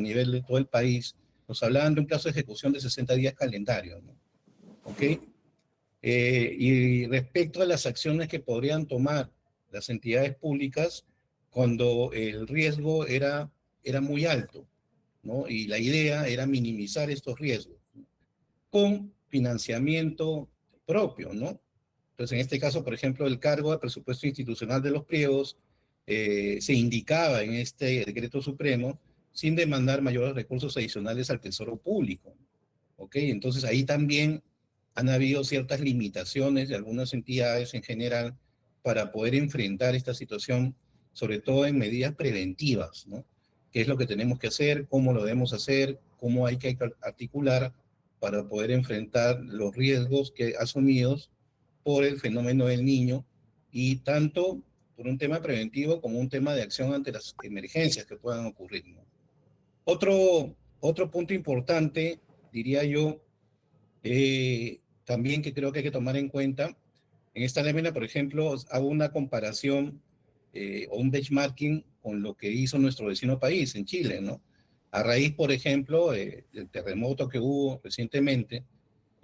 nivel de todo el país, nos hablaban de un plazo de ejecución de 60 días calendario, ¿no? ¿Ok? Y respecto a las acciones que podrían tomar las entidades públicas cuando el riesgo era muy alto, ¿no? Y la idea era minimizar estos riesgos, ¿no? Con financiamiento propio, ¿no? Entonces, en este caso, por ejemplo, el cargo de presupuesto institucional de los pliegos se indicaba en este decreto supremo sin demandar mayores recursos adicionales al Tesoro Público, ¿ok? Entonces, ahí también han habido ciertas limitaciones de algunas entidades en general para poder enfrentar esta situación, sobre todo en medidas preventivas, ¿no? ¿Qué es lo que tenemos que hacer? ¿Cómo lo debemos hacer? ¿Cómo hay que articular para poder enfrentar los riesgos que asumidos por el fenómeno del niño, y tanto por un tema preventivo como un tema de acción ante las emergencias que puedan ocurrir, ¿no? Otro punto importante, diría yo, también que creo que hay que tomar en cuenta, en esta lámina, por ejemplo, hago una comparación o un benchmarking con lo que hizo nuestro vecino país, en Chile, ¿no? A raíz, por ejemplo, del terremoto que hubo recientemente.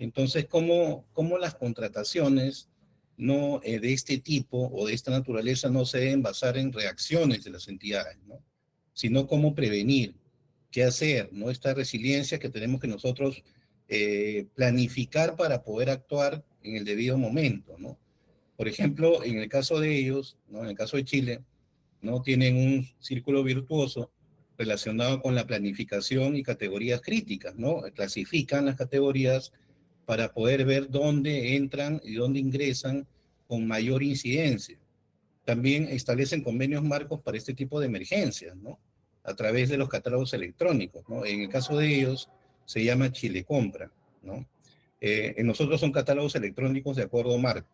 Entonces, ¿cómo las contrataciones no, de este tipo o de esta naturaleza no se deben basar en reacciones de las entidades, ¿no? Sino cómo prevenir, qué hacer, ¿no? Esta resiliencia que tenemos que nosotros planificar para poder actuar en el debido momento, ¿no? Por ejemplo, en el caso de ellos, ¿no? En el caso de Chile, ¿no? Tienen un círculo virtuoso relacionado con la planificación y categorías críticas, ¿no? Clasifican las categorías para poder ver dónde entran y dónde ingresan con mayor incidencia. También establecen convenios marcos para este tipo de emergencias, ¿no? A través de los catálogos electrónicos, ¿no? En el caso de ellos se llama Chile Compra, ¿no? En nosotros son catálogos electrónicos de acuerdo a marco,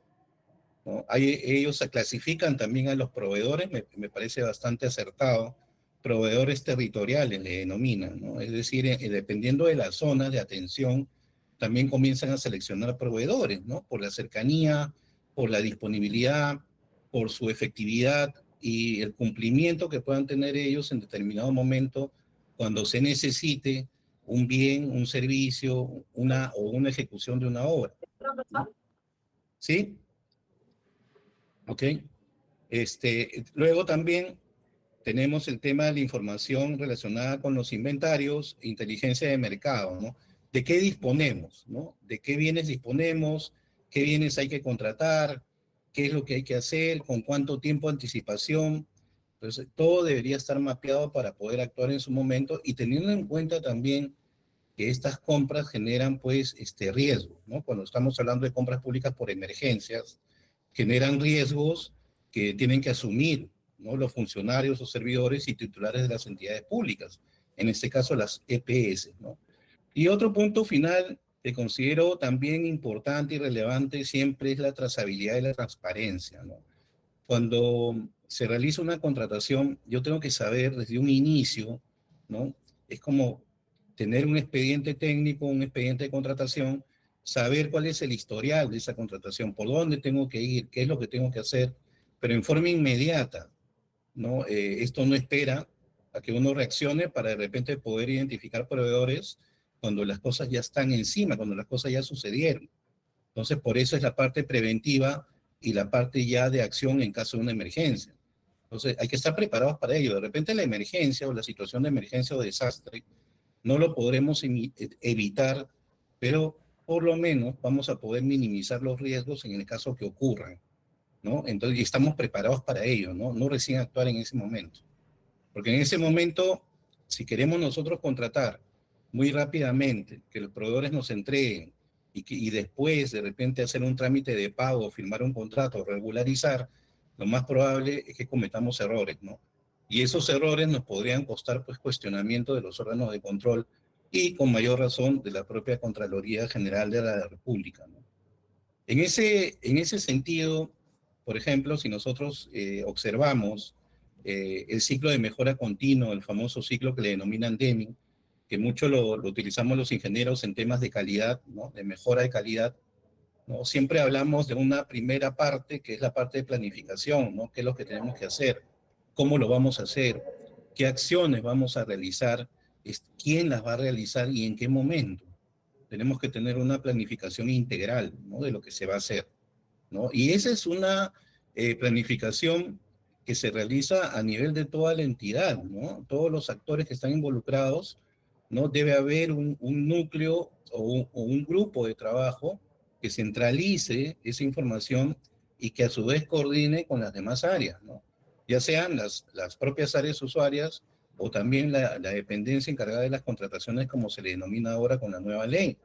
¿no? Ellos se clasifican también a los proveedores, me parece bastante acertado, proveedores territoriales le denominan, ¿no? Es decir, dependiendo de las zonas de atención, también comienzan a seleccionar proveedores, ¿no? Por la cercanía, por la disponibilidad, por su efectividad y el cumplimiento que puedan tener ellos en determinado momento cuando se necesite un bien, un servicio, una ejecución de una obra, ¿no? ¿Sí? ¿Ok? Luego también tenemos el tema de la información relacionada con los inventarios, inteligencia de mercado, ¿no? ¿De qué disponemos, ¿no? ¿De qué bienes disponemos? ¿Qué bienes hay que contratar? ¿Qué es lo que hay que hacer? ¿Con cuánto tiempo de anticipación? Entonces, todo debería estar mapeado para poder actuar en su momento y teniendo en cuenta también que estas compras generan, pues, riesgo, ¿no? Cuando estamos hablando de compras públicas por emergencias, generan riesgos que tienen que asumir, ¿no? Los funcionarios o servidores y titulares de las entidades públicas, en este caso las EPS, ¿no? Y otro punto final que considero también importante y relevante siempre es la trazabilidad y la transparencia, ¿no? Cuando se realiza una contratación, yo tengo que saber desde un inicio, ¿no? Es como tener un expediente técnico, un expediente de contratación, saber cuál es el historial de esa contratación, por dónde tengo que ir, qué es lo que tengo que hacer, pero en forma inmediata, ¿no? Esto no espera a que uno reaccione para de repente poder identificar proveedores cuando las cosas ya están encima, cuando las cosas ya sucedieron. Entonces, por eso es la parte preventiva y la parte ya de acción en caso de una emergencia. Entonces, hay que estar preparados para ello. De repente la emergencia o la situación de emergencia o desastre no lo podremos evitar, pero por lo menos vamos a poder minimizar los riesgos en el caso que ocurran, ¿no? Entonces, y estamos preparados para ello, ¿no? No recién actuar en ese momento. Porque en ese momento, si queremos nosotros contratar muy rápidamente, que los proveedores nos entreguen y después de repente hacer un trámite de pago, firmar un contrato, regularizar, lo más probable es que cometamos errores, ¿no? Y esos errores nos podrían costar, pues, cuestionamiento de los órganos de control y con mayor razón de la propia Contraloría General de la República, ¿no? En ese sentido, por ejemplo, si nosotros observamos el ciclo de mejora continua, el famoso ciclo que le denominan Deming, que mucho lo utilizamos los ingenieros en temas de calidad, ¿no? De mejora de calidad, ¿no? Siempre hablamos de una primera parte, que es la parte de planificación, ¿no? ¿Qué es lo que tenemos que hacer? ¿Cómo lo vamos a hacer? ¿Qué acciones vamos a realizar es quién las va a realizar y en qué momento. Tenemos que tener una planificación integral, ¿no?, de lo que se va a hacer, ¿no? Y esa es una planificación que se realiza a nivel de toda la entidad, ¿no? Todos los actores que están involucrados, ¿no? Debe haber un núcleo o un grupo de trabajo que centralice esa información y que a su vez coordine con las demás áreas, ¿no? Ya sean las propias áreas usuarias o también la dependencia encargada de las contrataciones, como se le denomina ahora con la nueva ley,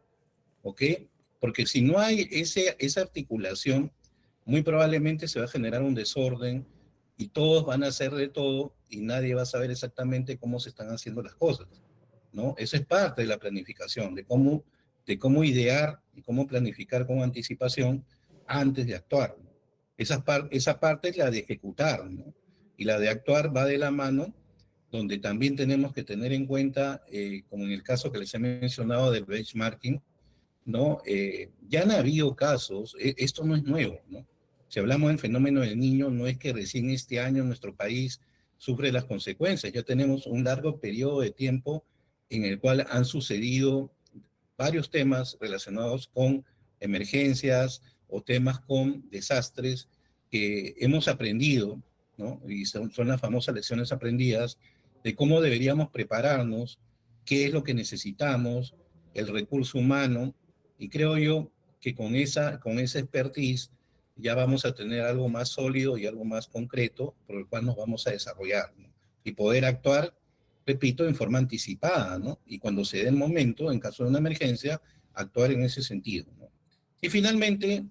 ¿ok? Porque si no hay esa articulación, muy probablemente se va a generar un desorden y todos van a hacer de todo y nadie va a saber exactamente cómo se están haciendo las cosas, ¿no? Eso es parte de la planificación, de cómo idear y cómo planificar con anticipación antes de actuar, ¿no? Esa parte es la de ejecutar, ¿no? Y la de actuar va de la mano, donde también tenemos que tener en cuenta, como en el caso que les he mencionado del benchmarking, ¿no? Ya han habido casos, esto no es nuevo, ¿no? Si hablamos del fenómeno del niño, no es que recién este año nuestro país sufre las consecuencias, ya tenemos un largo periodo de tiempo en el cual han sucedido varios temas relacionados con emergencias o temas con desastres que hemos aprendido, ¿no? Y son las famosas lecciones aprendidas de cómo deberíamos prepararnos, qué es lo que necesitamos, el recurso humano, y creo yo que con esa expertise ya vamos a tener algo más sólido y algo más concreto por el cual nos vamos a desarrollar, ¿no? Y poder actuar, repito, en forma anticipada, ¿no? Y cuando se dé el momento, en caso de una emergencia, actuar en ese sentido, ¿no? Y finalmente,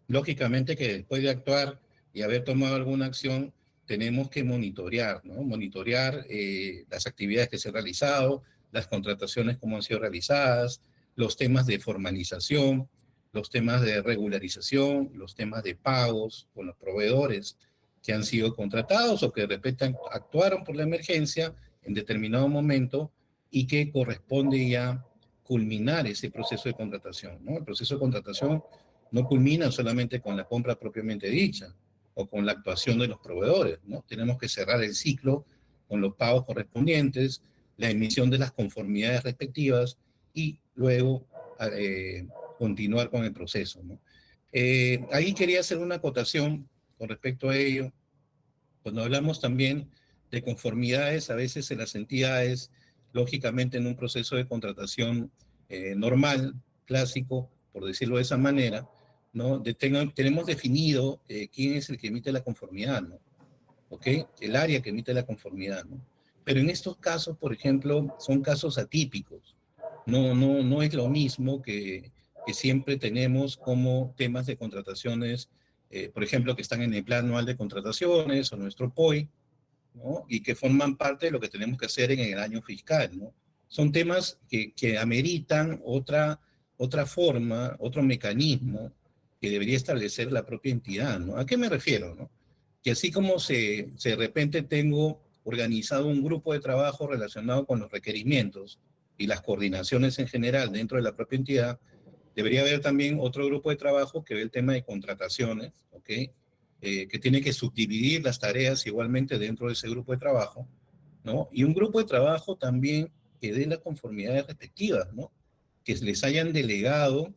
lógicamente que después de actuar y haber tomado alguna acción, tenemos que monitorear, ¿no? Monitorear las actividades que se han realizado, las contrataciones cómo han sido realizadas, los temas de formalización, los temas de regularización, los temas de pagos con los proveedores que han sido contratados o que de repente actuaron por la emergencia en determinado momento y que corresponde ya culminar ese proceso de contratación, ¿no? El proceso de contratación no culmina solamente con la compra propiamente dicha o con la actuación de los proveedores, ¿no? Tenemos que cerrar el ciclo con los pagos correspondientes, la emisión de las conformidades respectivas y luego eh, continuar con el proceso, ¿no? Ahí quería hacer una acotación con respecto a ello. Cuando hablamos también de conformidades, a veces en las entidades, lógicamente en un proceso de contratación normal, clásico, por decirlo de esa manera, ¿no? Tenemos definido quién es el que emite la conformidad, ¿no? ¿Ok? El área que emite la conformidad, ¿no? Pero en estos casos, por ejemplo, son casos atípicos. No es lo mismo que siempre tenemos como temas de contrataciones, por ejemplo, que están en el plan anual de contrataciones o nuestro POI, ¿no? Y que forman parte de lo que tenemos que hacer en el año fiscal, ¿no? Son temas que ameritan otra forma, otro mecanismo que debería establecer la propia entidad, ¿no? ¿A qué me refiero, no? Que así como de repente tengo organizado un grupo de trabajo relacionado con los requerimientos y las coordinaciones en general dentro de la propia entidad, debería haber también otro grupo de trabajo que ve el tema de contrataciones, ¿ok? Que tiene que subdividir las tareas igualmente dentro de ese grupo de trabajo, ¿no? Y un grupo de trabajo también que dé las conformidades respectivas, ¿no? Que les hayan delegado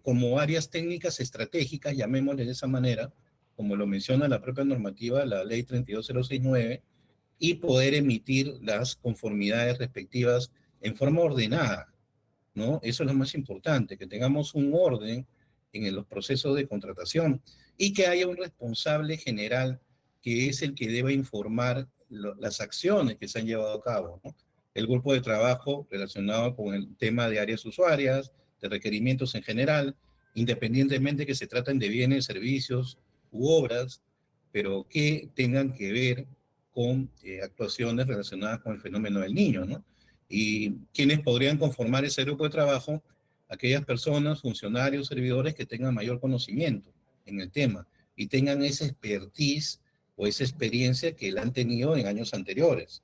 como áreas técnicas estratégicas, llamémosle de esa manera, como lo menciona la propia normativa, la ley 32069, y poder emitir las conformidades respectivas en forma ordenada, ¿no? Eso es lo más importante, que tengamos un orden en los procesos de contratación y que haya un responsable general que es el que deba informar las acciones que se han llevado a cabo, ¿no? El grupo de trabajo relacionado con el tema de áreas usuarias, de requerimientos en general, independientemente que se traten de bienes, servicios u obras, pero que tengan que ver con actuaciones relacionadas con el fenómeno del niño, ¿no? Y quienes podrían conformar ese grupo de trabajo, aquellas personas, funcionarios, servidores que tengan mayor conocimiento en el tema y tengan esa expertise o esa experiencia que la han tenido en años anteriores.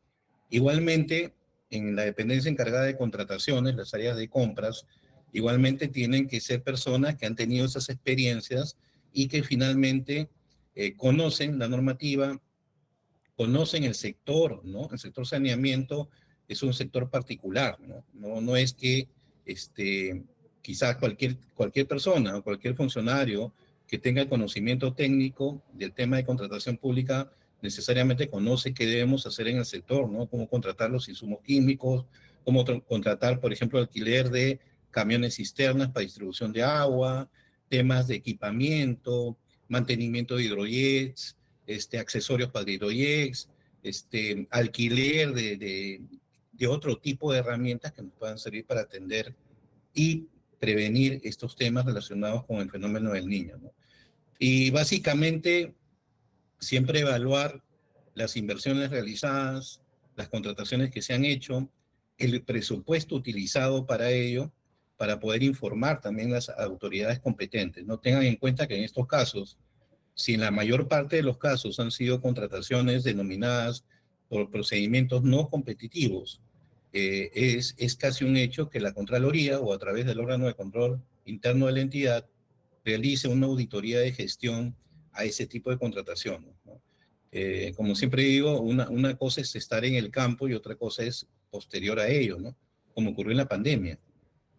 Igualmente, en la dependencia encargada de contrataciones, las áreas de compras, igualmente tienen que ser personas que han tenido esas experiencias y que finalmente conocen la normativa, conocen el sector, ¿no? El sector saneamiento es un sector particular, ¿no? No es que quizás cualquier persona o cualquier funcionario que tenga el conocimiento técnico del tema de contratación pública necesariamente conoce qué debemos hacer en el sector, ¿no? Cómo contratar los insumos químicos, cómo contratar, por ejemplo, alquiler de camiones cisternas para distribución de agua, temas de equipamiento, mantenimiento de hidrojets, accesorios para hidrojets, alquiler de otro tipo de herramientas que nos puedan servir para atender y prevenir estos temas relacionados con el fenómeno del niño, ¿no? Y básicamente siempre evaluar las inversiones realizadas, las contrataciones que se han hecho, el presupuesto utilizado para ello, para poder informar también las autoridades competentes. No tengan en cuenta que en estos casos, si en la mayor parte de los casos han sido contrataciones denominadas por procedimientos no competitivos, es casi un hecho que la Contraloría o a través del órgano de control interno de la entidad realice una auditoría de gestión a ese tipo de contrataciones, ¿no? Como siempre digo, una cosa es estar en el campo y otra cosa es posterior a ello, ¿no? Como ocurrió en la pandemia,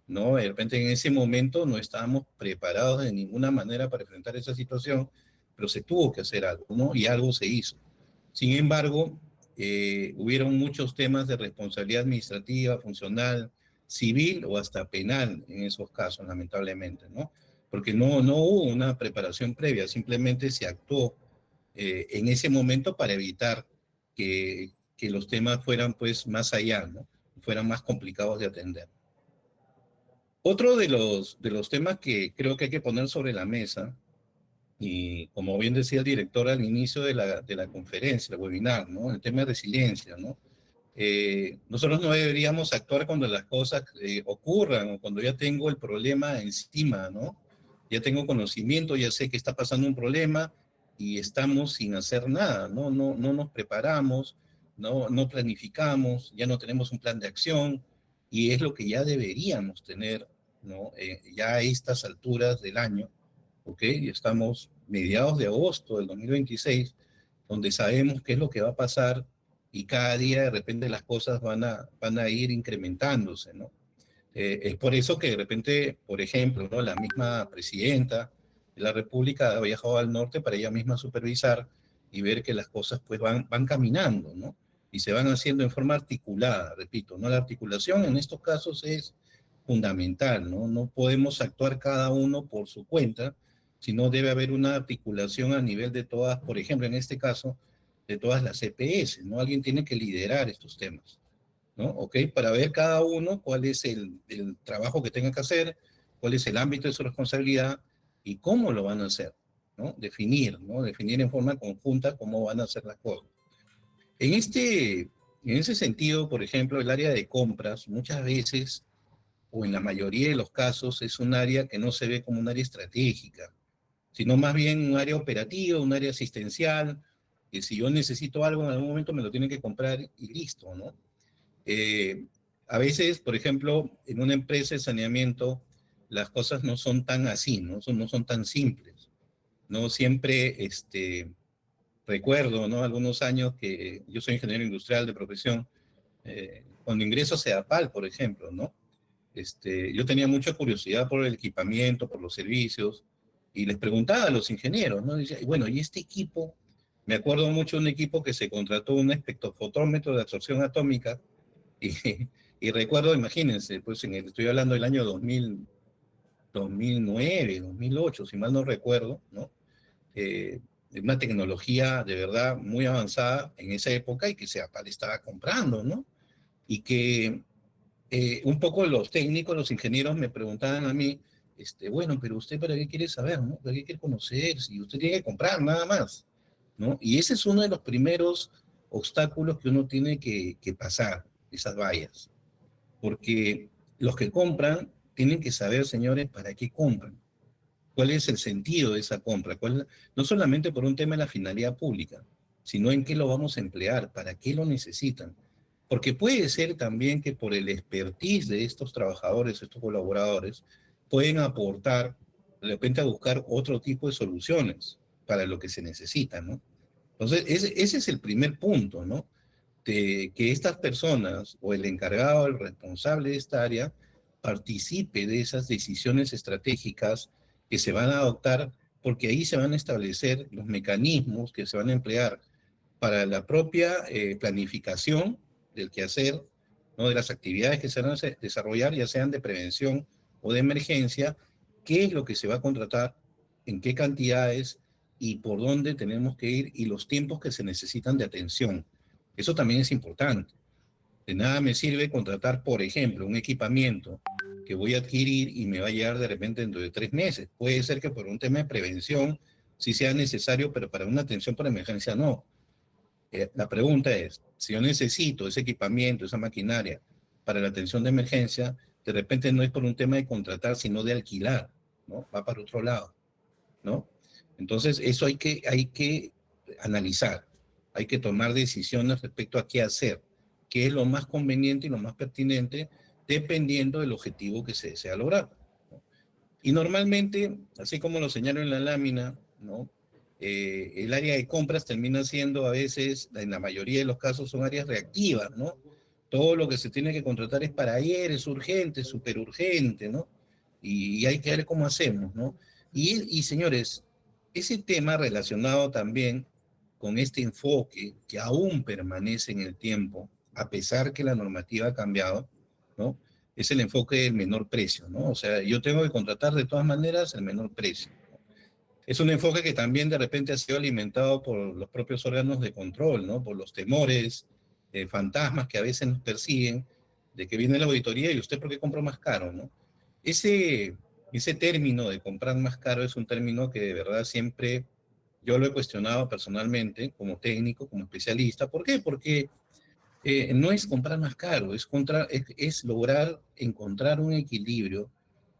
¿no? De repente en ese momento no estábamos preparados de ninguna manera para enfrentar esa situación, pero se tuvo que hacer algo, ¿no? Y algo se hizo. Sin embargo, hubieron muchos temas de responsabilidad administrativa, funcional, civil o hasta penal en esos casos, lamentablemente, ¿no? Porque no hubo una preparación previa, simplemente se actuó en ese momento para evitar que los temas fueran pues más allá, ¿no? Fueran más complicados de atender. Otro de los temas que creo que hay que poner sobre la mesa, y como bien decía el director al inicio de la conferencia, el webinar, ¿no? El tema de resiliencia, ¿no? Nosotros no deberíamos actuar cuando las cosas ocurran o cuando ya tengo el problema encima, ¿no? Ya tengo conocimiento, ya sé que está pasando un problema y estamos sin hacer nada, ¿no? No nos preparamos, no planificamos, ya no tenemos un plan de acción y es lo que ya deberíamos tener, ¿no? Ya a estas alturas del año, ¿ok? Y estamos mediados de agosto del 2026, donde sabemos qué es lo que va a pasar y cada día de repente las cosas van a ir incrementándose, ¿no? Es por eso que de repente, por ejemplo, ¿no? La misma presidenta de la República ha viajado al norte para ella misma supervisar y ver que las cosas pues van caminando, ¿no? Y se van haciendo en forma articulada, repito, ¿no? La articulación en estos casos es fundamental, ¿no? No podemos actuar cada uno por su cuenta, sino debe haber una articulación a nivel de todas, por ejemplo, en este caso, de todas las EPS, ¿no? Alguien tiene que liderar estos temas, ¿no? ¿Ok? Para ver cada uno cuál es el trabajo que tenga que hacer, cuál es el ámbito de su responsabilidad y cómo lo van a hacer, ¿no? Definir, ¿no? Definir en forma conjunta cómo van a hacer las cosas. En ese sentido, por ejemplo, el área de compras muchas veces, o en la mayoría de los casos, es un área que no se ve como un área estratégica, sino más bien un área operativa, un área asistencial, que si yo necesito algo en algún momento me lo tienen que comprar y listo, ¿no? Eh, a veces, por ejemplo, en una empresa de saneamiento, las cosas no son tan así, no son tan simples. No siempre, recuerdo, ¿no? Algunos años que yo soy ingeniero industrial de profesión, cuando ingreso a CEDAPAL, por ejemplo, ¿no? Yo tenía mucha curiosidad por el equipamiento, por los servicios, y les preguntaba a los ingenieros, ¿no? Decía, bueno, ¿y este equipo? Me acuerdo mucho de un equipo que se contrató un espectrofotómetro de absorción atómica, y, y recuerdo, imagínense, pues estoy hablando del año 2000, 2009, 2008, si mal no recuerdo, ¿no? Una tecnología de verdad muy avanzada en esa época y que CEAPAL estaba comprando, ¿no? Y que un poco los técnicos, los ingenieros me preguntaban a mí, bueno, pero usted para qué quiere saber, ¿no? ¿Para qué quiere conocer? Si usted tiene que comprar, nada más, ¿no? Y ese es uno de los primeros obstáculos que uno tiene que pasar, esas vallas. Porque los que compran tienen que saber, señores, para qué compran. ¿Cuál es el sentido de esa compra? No solamente por un tema de la finalidad pública, sino en qué lo vamos a emplear, para qué lo necesitan. Porque puede ser también que por el expertise de estos trabajadores, estos colaboradores, pueden aportar, de repente, a buscar otro tipo de soluciones para lo que se necesita, ¿no? Entonces, ese es el primer punto, ¿no? que estas personas o el encargado, el responsable de esta área, participe de esas decisiones estratégicas que se van a adoptar, porque ahí se van a establecer los mecanismos que se van a emplear para la propia planificación del quehacer, ¿no? De las actividades que se van a desarrollar, ya sean de prevención o de emergencia, qué es lo que se va a contratar, en qué cantidades y por dónde tenemos que ir y los tiempos que se necesitan de atención. Eso también es importante. De nada me sirve contratar, por ejemplo, un equipamiento que voy a adquirir y me va a llegar de repente dentro de 3 meses. Puede ser que por un tema de prevención sí sea necesario, pero para una atención por emergencia no. La pregunta es, si yo necesito ese equipamiento, esa maquinaria para la atención de emergencia, de repente no es por un tema de contratar, sino de alquilar, ¿no? Va para otro lado, ¿no? Entonces, eso hay que analizar, hay que tomar decisiones respecto a qué hacer, qué es lo más conveniente y lo más pertinente, dependiendo del objetivo que se desea lograr, ¿no? Y normalmente, así como lo señalo en la lámina, ¿no? El área de compras termina siendo a veces, en la mayoría de los casos, son áreas reactivas, ¿no? Todo lo que se tiene que contratar es para ayer, es urgente, es súper urgente, ¿no? Y hay que ver cómo hacemos, ¿no? Y señores, ese tema relacionado también con este enfoque que aún permanece en el tiempo, a pesar que la normativa ha cambiado, ¿no? Es el enfoque del menor precio, ¿no? O sea, yo tengo que contratar de todas maneras el menor precio. Es un enfoque que también de repente ha sido alimentado por los propios órganos de control, ¿no? Por los temores, fantasmas que a veces nos persiguen, de que viene la auditoría y usted, ¿por qué compró más caro, no? Ese, ese término de comprar más caro es un término que de verdad siempre yo lo he cuestionado personalmente como técnico, como especialista. ¿Por qué? Porque no es comprar más caro, es lograr encontrar un equilibrio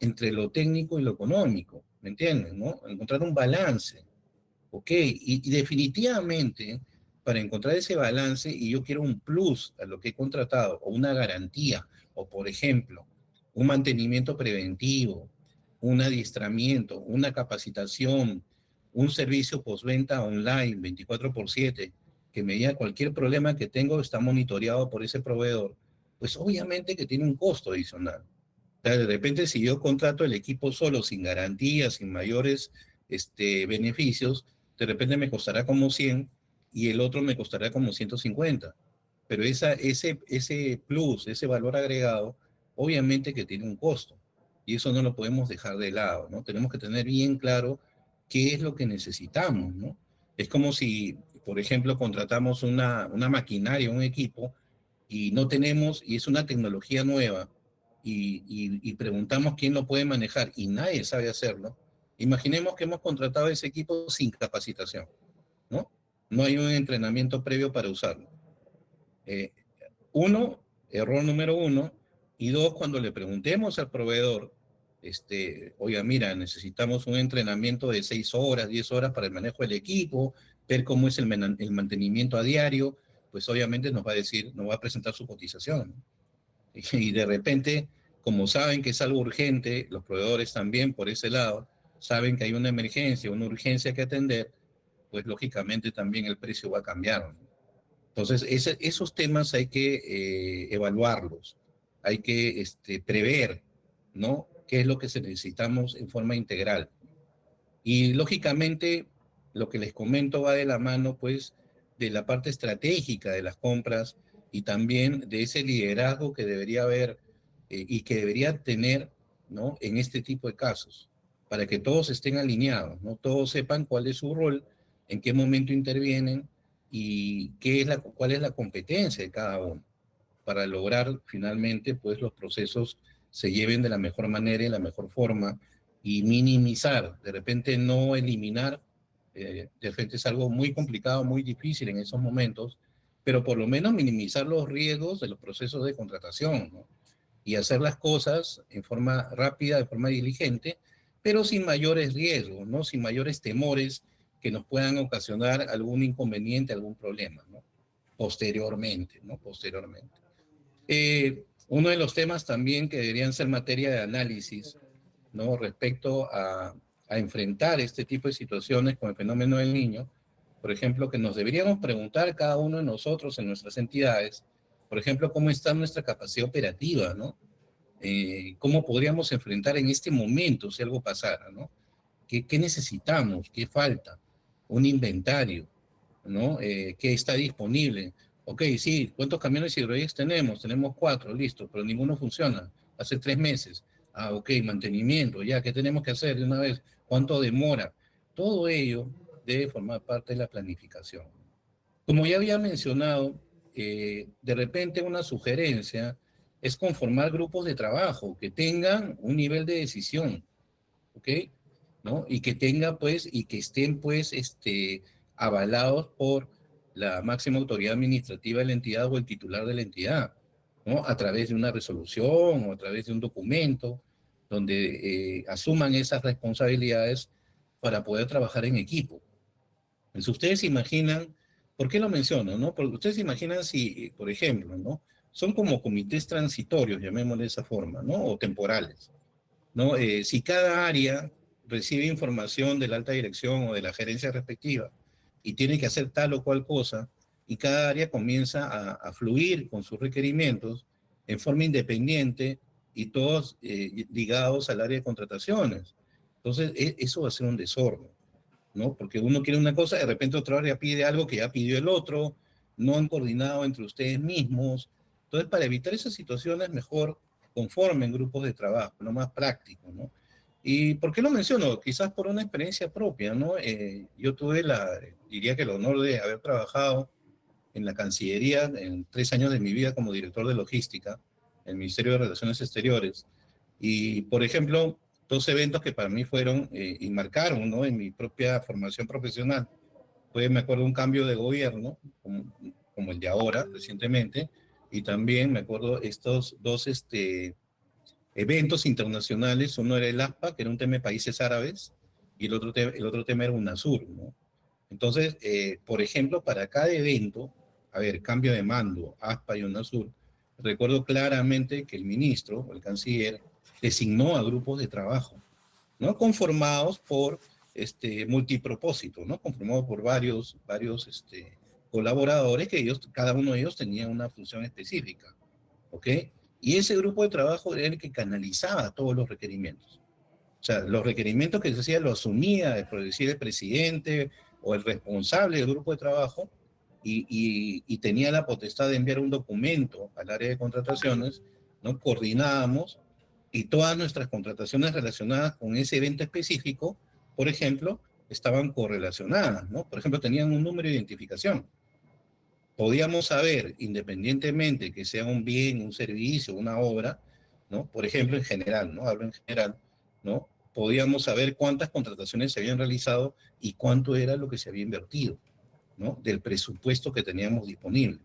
entre lo técnico y lo económico, ¿me entienden? ¿No? Encontrar un balance, ¿ok? Y definitivamente, para encontrar ese balance, y yo quiero un plus a lo que he contratado, o una garantía, o por ejemplo, un mantenimiento preventivo, un adiestramiento, una capacitación, un servicio postventa online 24/7, que me diga cualquier problema que tengo está monitoreado por ese proveedor, pues obviamente que tiene un costo adicional. O sea, de repente, si yo contrato el equipo solo, sin garantías, sin mayores beneficios, de repente me costará como 100 y el otro me costará como 150. Pero ese plus, ese valor agregado, obviamente que tiene un costo. Y eso no lo podemos dejar de lado, ¿no? Tenemos que tener bien claro qué es lo que necesitamos, ¿no? Es como si, por ejemplo, contratamos una maquinaria, un equipo, y no tenemos, y es una tecnología nueva, y preguntamos quién lo puede manejar, y nadie sabe hacerlo. Imaginemos que hemos contratado ese equipo sin capacitación, ¿no? No hay un entrenamiento previo para usarlo. Eh, uno, error número uno, y dos, cuando le preguntemos al proveedor, oiga, mira, necesitamos un entrenamiento de 6 horas, 10 horas para el manejo del equipo, ver cómo es el mantenimiento a diario, pues obviamente nos va a decir, nos va a presentar su cotización, ¿no? Y de repente, como saben que es algo urgente, los proveedores también por ese lado, saben que hay una emergencia, una urgencia que atender, pues lógicamente también el precio va a cambiar, ¿no? Entonces, esos temas hay que evaluarlos, hay que prever, ¿no? ¿Qué es lo que necesitamos en forma integral? Y lógicamente, lo que les comento va de la mano, pues, de la parte estratégica de las compras y también de ese liderazgo que debería haber y que debería tener, ¿no? En este tipo de casos, para que todos estén alineados, ¿no? Todos sepan cuál es su rol, en qué momento intervienen y cuál es la competencia de cada uno, para lograr finalmente, pues, los procesos se lleven de la mejor manera y la mejor forma y minimizar, de repente no eliminar, de repente es algo muy complicado, muy difícil en esos momentos, pero por lo menos minimizar los riesgos de los procesos de contratación, ¿no? Y hacer las cosas en forma rápida, de forma diligente, pero sin mayores riesgos, ¿no? Sin mayores temores que nos puedan ocasionar algún inconveniente, algún problema, ¿no? Posteriormente, ¿no? Posteriormente. Uno de los temas también que deberían ser materia de análisis, ¿no? Respecto a enfrentar este tipo de situaciones con el fenómeno del niño, por ejemplo, que nos deberíamos preguntar cada uno de nosotros en nuestras entidades, por ejemplo, cómo está nuestra capacidad operativa, ¿no? Cómo podríamos enfrentar en este momento si algo pasara, ¿no? ¿Qué necesitamos? ¿Qué falta? Un inventario, ¿no? ¿Qué está disponible? Ok, sí, ¿cuántos camiones hidroides tenemos? Tenemos 4, listo, pero ninguno funciona. Hace 3 meses. Ah, ok, mantenimiento, ya, ¿qué tenemos que hacer de una vez? ¿Cuánto demora? Todo ello debe formar parte de la planificación. Como ya había mencionado, de repente una sugerencia es conformar grupos de trabajo que tengan un nivel de decisión, ¿ok? ¿No? Y que tenga, pues, y que estén, pues, avalados por la máxima autoridad administrativa de la entidad o el titular de la entidad, ¿no? A través de una resolución o a través de un documento donde asuman esas responsabilidades para poder trabajar en equipo. Entonces, ustedes se imaginan, ¿por qué lo menciono, no? Porque ustedes se imaginan si, por ejemplo, ¿no? Son como comités transitorios, llamémosle de esa forma, ¿no? O temporales, ¿no? Si cada área recibe información de la alta dirección o de la gerencia respectiva y tiene que hacer tal o cual cosa, y cada área comienza a fluir con sus requerimientos en forma independiente y todos ligados al área de contrataciones. Entonces, eso va a ser un desorden, ¿no? Porque uno quiere una cosa, de repente otra área pide algo que ya pidió el otro, no han coordinado entre ustedes mismos. Entonces, para evitar esas situaciones, mejor conformen grupos de trabajo, lo más práctico, ¿no? ¿Y por qué lo menciono? Quizás por una experiencia propia, ¿no? Yo tuve diría que el honor de haber trabajado en la Cancillería en 3 años de mi vida como director de logística, en el Ministerio de Relaciones Exteriores. Y, por ejemplo, 2 eventos que para mí fueron y marcaron, ¿no? En mi propia formación profesional. Fue, me acuerdo, un cambio de gobierno, como el de ahora, recientemente, y también me acuerdo estos dos eventos internacionales. Uno era el ASPA, que era un tema de países árabes, y el otro tema era UNASUR, ¿no? Entonces, por ejemplo, para cada evento, a ver, cambio de mando, ASPA y UNASUR, recuerdo claramente que el ministro, o el canciller, designó a grupos de trabajo, ¿no? Conformados por multipropósito, ¿no? Conformados por varios colaboradores que ellos, cada uno de ellos tenía una función específica, ¿ok? Y ese grupo de trabajo era el que canalizaba todos los requerimientos. O sea, los requerimientos que se hacían lo asumía, por decir, el presidente o el responsable del grupo de trabajo y tenía la potestad de enviar un documento al área de contrataciones, ¿no? Coordinábamos y todas nuestras contrataciones relacionadas con ese evento específico, por ejemplo, estaban correlacionadas, ¿no? Por ejemplo, tenían un número de identificación. Podíamos saber, independientemente que sea un bien, un servicio, una obra, ¿no? Por ejemplo, en general, ¿no? Hablo en general, ¿no? Podíamos saber cuántas contrataciones se habían realizado y cuánto era lo que se había invertido, ¿no? Del presupuesto que teníamos disponible.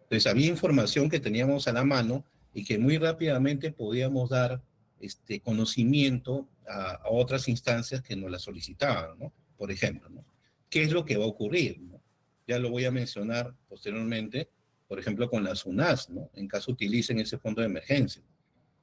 Entonces, había información que teníamos a la mano y que muy rápidamente podíamos dar conocimiento a otras instancias que nos la solicitaban, ¿no? Por ejemplo, ¿no? ¿Qué es lo que va a ocurrir, ¿no? Ya lo voy a mencionar posteriormente, por ejemplo, con las UNAS, ¿no? En caso utilicen ese fondo de emergencia.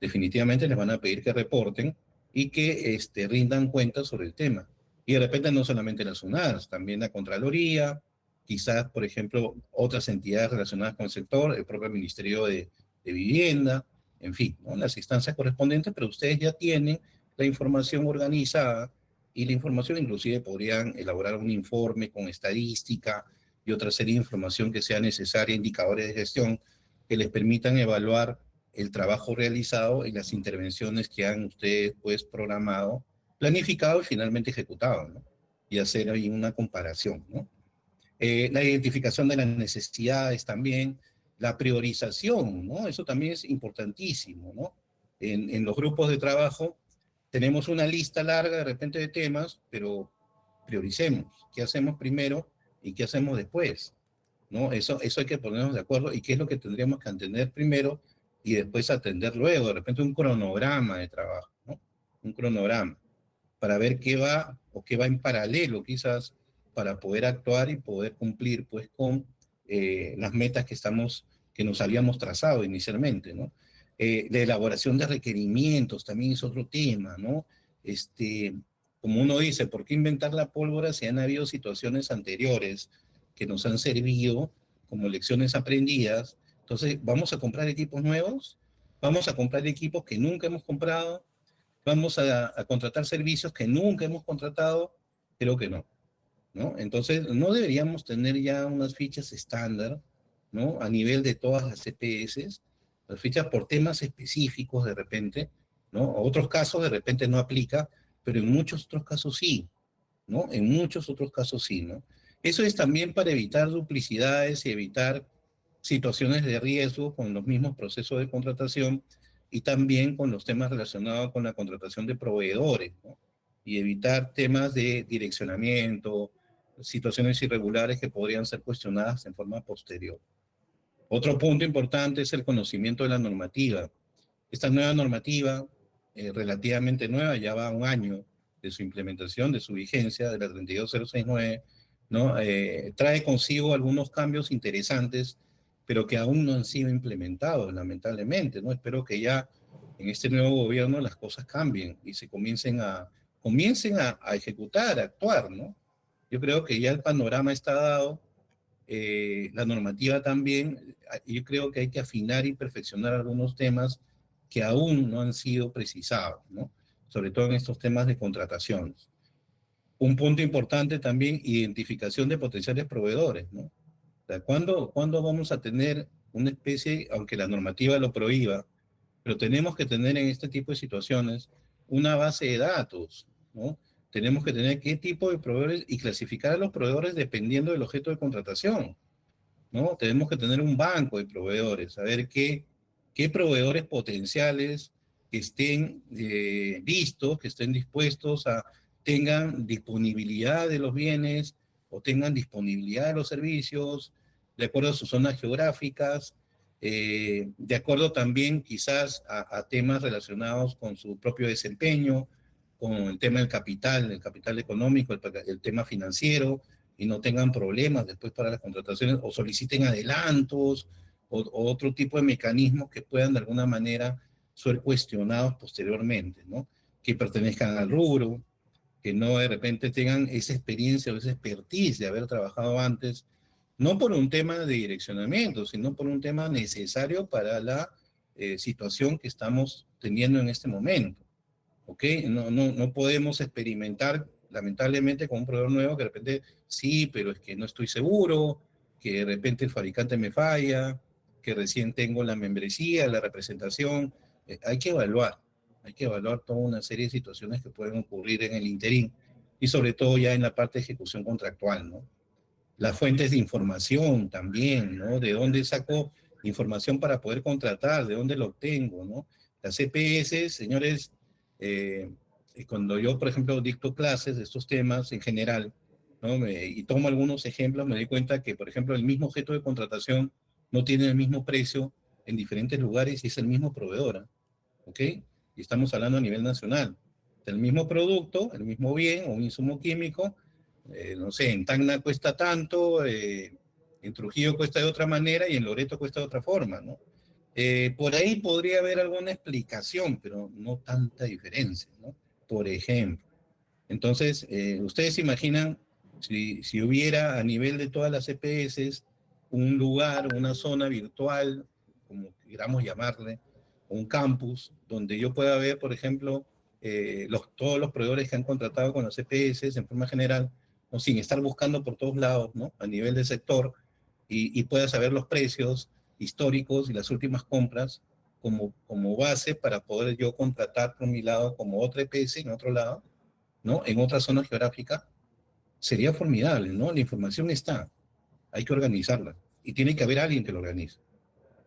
Definitivamente les van a pedir que reporten y que rindan cuentas sobre el tema. Y de repente no solamente las UNAS, también la Contraloría, quizás, por ejemplo, otras entidades relacionadas con el sector, el propio Ministerio de Vivienda, en fin, ¿no? Las instancias correspondientes, pero ustedes ya tienen la información organizada y la información inclusive podrían elaborar un informe con estadística y otra serie de información que sea necesaria, indicadores de gestión que les permitan evaluar el trabajo realizado y las intervenciones que han ustedes pues programado, planificado y finalmente ejecutado, ¿no? Y hacer ahí una comparación, ¿no? La identificación de las necesidades también, la priorización, ¿no? Eso también es importantísimo, ¿no? En los grupos de trabajo tenemos una lista larga de repente de temas, pero prioricemos qué hacemos primero y qué hacemos después, ¿no? Eso hay que ponernos de acuerdo y qué es lo que tendríamos que atender primero y después atender luego, de repente un cronograma de trabajo, ¿no? Un cronograma para ver qué va o qué va en paralelo quizás para poder actuar y poder cumplir pues con las metas que nos habíamos trazado inicialmente, ¿no? La elaboración de requerimientos también es otro tema, ¿no? como uno dice, ¿por qué inventar la pólvora si han habido situaciones anteriores que nos han servido como lecciones aprendidas? Entonces, ¿vamos a comprar equipos nuevos? ¿Vamos a comprar equipos que nunca hemos comprado? ¿Vamos a contratar servicios que nunca hemos contratado? Creo que no, ¿no? Entonces, no deberíamos tener ya unas fichas estándar, ¿no? A nivel de todas las CPS, las fichas por temas específicos de repente, ¿no? A otros casos de repente no aplica, pero en muchos otros casos sí, ¿no? En muchos otros casos sí, ¿no? Eso es también para evitar duplicidades y evitar situaciones de riesgo con los mismos procesos de contratación y también con los temas relacionados con la contratación de proveedores, ¿no? Y evitar temas de direccionamiento, situaciones irregulares que podrían ser cuestionadas en forma posterior. Otro punto importante es el conocimiento de la normativa. Esta nueva normativa, relativamente nueva, ya va un año de su implementación, de su vigencia, de la 32069, ¿no? Trae consigo algunos cambios interesantes, pero que aún no han sido implementados, lamentablemente, ¿no? Espero que ya en este nuevo gobierno las cosas cambien y se comiencen a ejecutar, a actuar, ¿no? Yo creo que ya el panorama está dado, la normativa también, yo creo que hay que afinar y perfeccionar algunos temas que aún no han sido precisados, ¿no? Sobre todo en estos temas de contrataciones. Un punto importante también, identificación de potenciales proveedores, ¿no? O sea, ¿cuándo vamos a tener una especie, aunque la normativa lo prohíba, pero tenemos que tener en este tipo de situaciones una base de datos, ¿no? Tenemos que tener qué tipo de proveedores y clasificar a los proveedores dependiendo del objeto de contratación, ¿no? Tenemos que tener un banco de proveedores, saber qué proveedores potenciales que estén listos, que estén dispuestos a, tengan disponibilidad de los bienes o tengan disponibilidad de los servicios, de acuerdo a sus zonas geográficas, de acuerdo también quizás a temas relacionados con su propio desempeño, con el tema del capital, el capital económico, el tema financiero, y no tengan problemas después para las contrataciones o soliciten adelantos o otro tipo de mecanismos que puedan de alguna manera ser cuestionados posteriormente, ¿no? Que pertenezcan al rubro, que no de repente tengan esa experiencia o esa expertise de haber trabajado antes, no por un tema de direccionamiento, sino por un tema necesario para la situación que estamos teniendo en este momento. ¿Ok? No podemos experimentar, lamentablemente, con un proveedor nuevo que de repente, sí, pero es que no estoy seguro, que de repente el fabricante me falla, que recién tengo la membresía, la representación. Hay que evaluar toda una serie de situaciones que pueden ocurrir en el interín y sobre todo ya en la parte de ejecución contractual, ¿no? Las fuentes de información también, ¿no? ¿De dónde saco información para poder contratar? ¿De dónde lo obtengo, no? Las CPS, señores, eh, cuando yo, por ejemplo, dicto clases de estos temas en general, ¿no? Y tomo algunos ejemplos, me doy cuenta que, por ejemplo, el mismo objeto de contratación no tiene el mismo precio en diferentes lugares y es el mismo proveedor, ¿eh? ¿Ok? Y estamos hablando a nivel nacional. El mismo producto, el mismo bien o un insumo químico, no sé, en Tacna cuesta tanto, en Trujillo cuesta de otra manera y en Loreto cuesta de otra forma, ¿no? Por ahí podría haber alguna explicación, pero no tanta diferencia, ¿no? Por ejemplo. Entonces, ustedes se imaginan si hubiera a nivel de todas las EPS un lugar, una zona virtual, como queramos llamarle, un campus, donde yo pueda ver, por ejemplo, todos los proveedores que han contratado con las EPS en forma general, ¿no? Sin estar buscando por todos lados, ¿no? A nivel de sector, y pueda saber los precios históricos y las últimas compras como base para poder yo contratar por mi lado como otra EPS en otro lado, ¿no? En otra zona geográfica, sería formidable, ¿no? La información está, hay que organizarla y tiene que haber alguien que lo organice,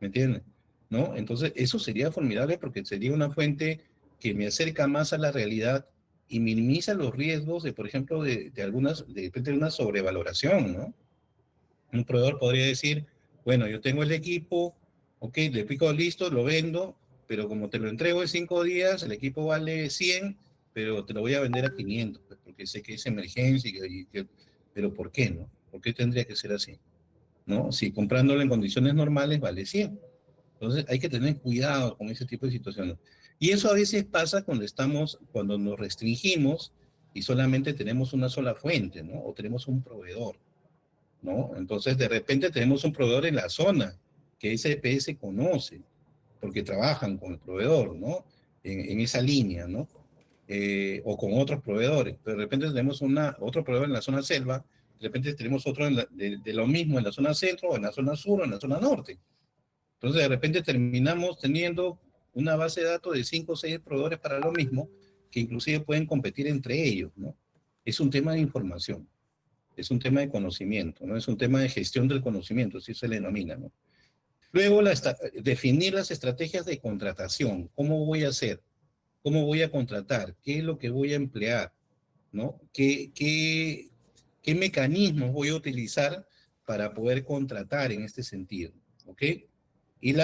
¿me entienden? ¿No? Entonces, eso sería formidable porque sería una fuente que me acerca más a la realidad y minimiza los riesgos de, por ejemplo, de repente de una sobrevaloración, ¿no? Un proveedor podría decir, bueno, yo tengo el equipo, ok, le pico listo, lo vendo, pero como te lo entrego en 5 días, el equipo vale 100, pero te lo voy a vender a 500, pues, porque sé que es emergencia, pero ¿por qué no? ¿Por qué tendría que ser así? ¿No? Si comprándolo en condiciones normales vale 100. Entonces hay que tener cuidado con ese tipo de situaciones. Y eso a veces pasa cuando nos restringimos y solamente tenemos una sola fuente, ¿no? O tenemos un proveedor, ¿no? Entonces, de repente tenemos un proveedor en la zona que SPS conoce, porque trabajan con el proveedor, ¿no? En esa línea, ¿no? O con otros proveedores. Pero de repente tenemos otro proveedor en la zona selva, de repente tenemos otro de lo mismo en la zona centro, o en la zona sur, o en la zona norte. Entonces, de repente terminamos teniendo una base de datos de 5 o 6 proveedores para lo mismo, que inclusive pueden competir entre ellos, ¿no? Es un tema de información, es un tema de conocimiento, ¿no? Es un tema de gestión del conocimiento, así se le denomina, ¿no? Luego, definir las estrategias de contratación. ¿Cómo voy a hacer? ¿Cómo voy a contratar? ¿Qué es lo que voy a emplear? ¿No? ¿Qué mecanismos voy a utilizar para poder contratar en este sentido? ¿Ok? Y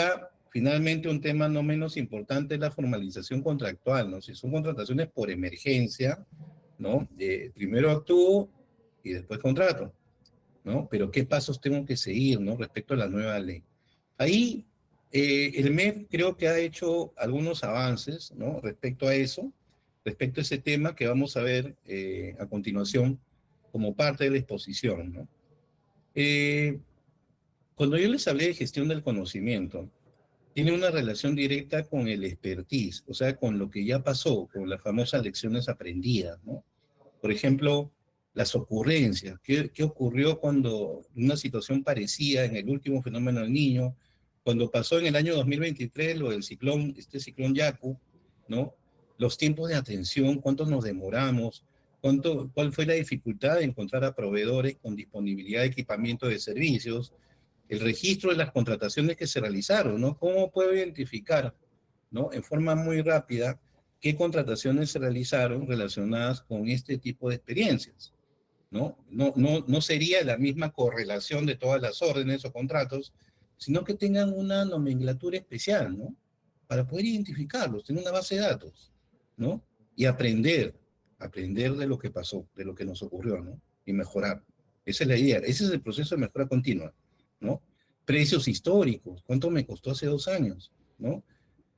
finalmente, un tema no menos importante es la formalización contractual, ¿no? Si son contrataciones por emergencia, ¿no? Primero actúo y después contrato, ¿no? Pero ¿qué pasos tengo que seguir, ¿no? Respecto a la nueva ley. Ahí, el MEF creo que ha hecho algunos avances, ¿no? Respecto a eso, respecto a ese tema que vamos a ver a continuación como parte de la exposición, ¿no? Cuando yo les hablé de gestión del conocimiento, tiene una relación directa con el expertise, o sea, con lo que ya pasó, con las famosas lecciones aprendidas, ¿no? Por ejemplo, las ocurrencias. ¿Qué ocurrió cuando una situación parecía en el último fenómeno del Niño, cuando pasó en el año 2023 lo del ciclón, este ciclón Yaku, ¿no? Los tiempos de atención, cuánto nos demoramos, cuál fue la dificultad de encontrar a proveedores con disponibilidad de equipamiento de servicios, el registro de las contrataciones que se realizaron, ¿no? ¿Cómo puedo identificar, ¿no? En forma muy rápida, qué contrataciones se realizaron relacionadas con este tipo de experiencias, ¿no? No sería la misma correlación de todas las órdenes o contratos, sino que tengan una nomenclatura especial, ¿no? Para poder identificarlos, tener una base de datos, ¿no? Y aprender de lo que pasó, de lo que nos ocurrió, ¿no? Y mejorar. Esa es la idea, ese es el proceso de mejora continua, ¿no? Precios históricos, ¿cuánto me costó hace 2 años, ¿no?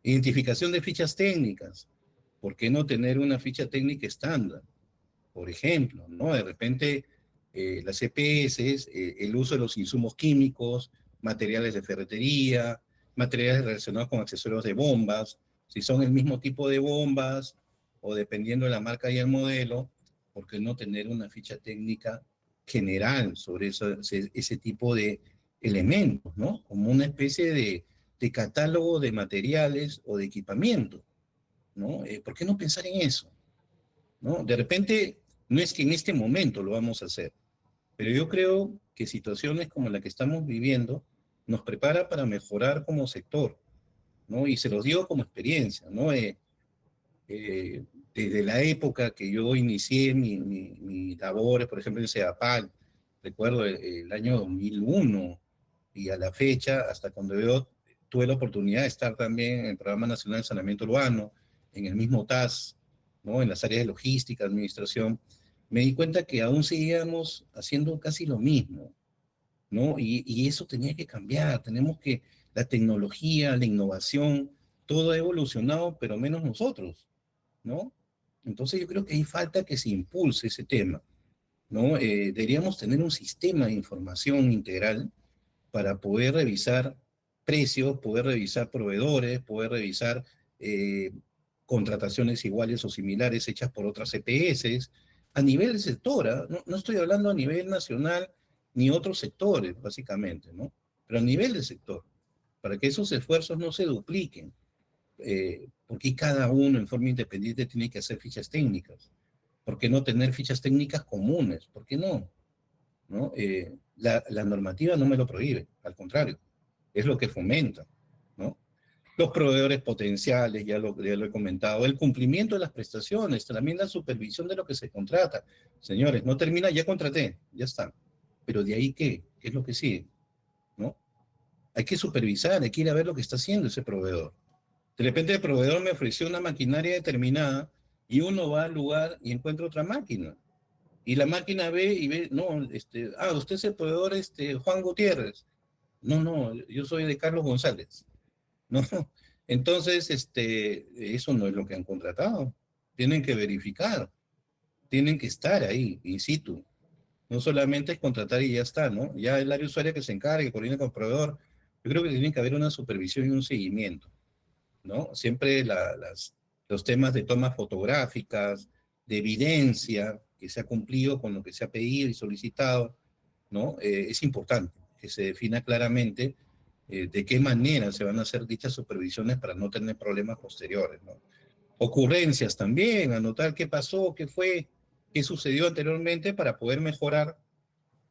Identificación de fichas técnicas, ¿por qué no tener una ficha técnica estándar? Por ejemplo, ¿no? De repente, las EPS, el uso de los insumos químicos, materiales de ferretería, materiales relacionados con accesorios de bombas, si son el mismo tipo de bombas, o dependiendo de la marca y el modelo, ¿por qué no tener una ficha técnica general sobre ese tipo de elementos, ¿no? Como una especie de catálogo de materiales o de equipamiento, ¿no? ¿Por qué no pensar en eso? ¿No? De repente, no es que en este momento lo vamos a hacer, pero yo creo que situaciones como la que estamos viviendo nos prepara para mejorar como sector, ¿no? Y se los digo como experiencia, ¿no? Desde la época que yo inicié mi labores, por ejemplo, en CEDAPAL, recuerdo el año 2001, y a la fecha, hasta cuando yo tuve la oportunidad de estar también en el Programa Nacional de Saneamiento Urbano, en el mismo TAS, ¿no? En las áreas de logística, administración, me di cuenta que aún seguíamos haciendo casi lo mismo, ¿no? Y eso tenía que cambiar, la tecnología, la innovación, todo ha evolucionado, pero menos nosotros, ¿no? Entonces yo creo que hay falta que se impulse ese tema, ¿no? Deberíamos tener un sistema de información integral para poder revisar precios, poder revisar proveedores, poder revisar eh, contrataciones iguales o similares hechas por otras EPS, a nivel de sector, ¿eh? No estoy hablando a nivel nacional ni otros sectores, básicamente, ¿no? Pero a nivel de sector, para que esos esfuerzos no se dupliquen, porque cada uno en forma independiente tiene que hacer fichas técnicas. ¿Por qué no tener fichas técnicas comunes? ¿Por qué no? ¿No? La normativa no me lo prohíbe, al contrario, es lo que fomenta, ¿no? Los proveedores potenciales, ya lo he comentado, el cumplimiento de las prestaciones, también la supervisión de lo que se contrata. Señores, no termina, ya contraté, ya está. Pero de ahí, ¿qué es lo que sigue? ¿No? Hay que supervisar, hay que ir a ver lo que está haciendo ese proveedor. De repente el proveedor me ofreció una maquinaria determinada y uno va al lugar y encuentra otra máquina. Y la máquina ve y ve, no, usted es el proveedor Juan Gutiérrez. No, yo soy de Carlos González. No, entonces, eso no es lo que han contratado. Tienen que verificar, tienen que estar ahí, in situ. No solamente es contratar y ya está, ¿no? Ya el área usuaria que se encargue, coordina con el proveedor, yo creo que tiene que haber una supervisión y un seguimiento, ¿no? Siempre los temas de tomas fotográficas, de evidencia, que se ha cumplido con lo que se ha pedido y solicitado, ¿no? Es importante que se defina claramente de qué manera se van a hacer dichas supervisiones para no tener problemas posteriores, ¿no? Ocurrencias también, anotar qué pasó, qué fue, qué sucedió anteriormente para poder mejorar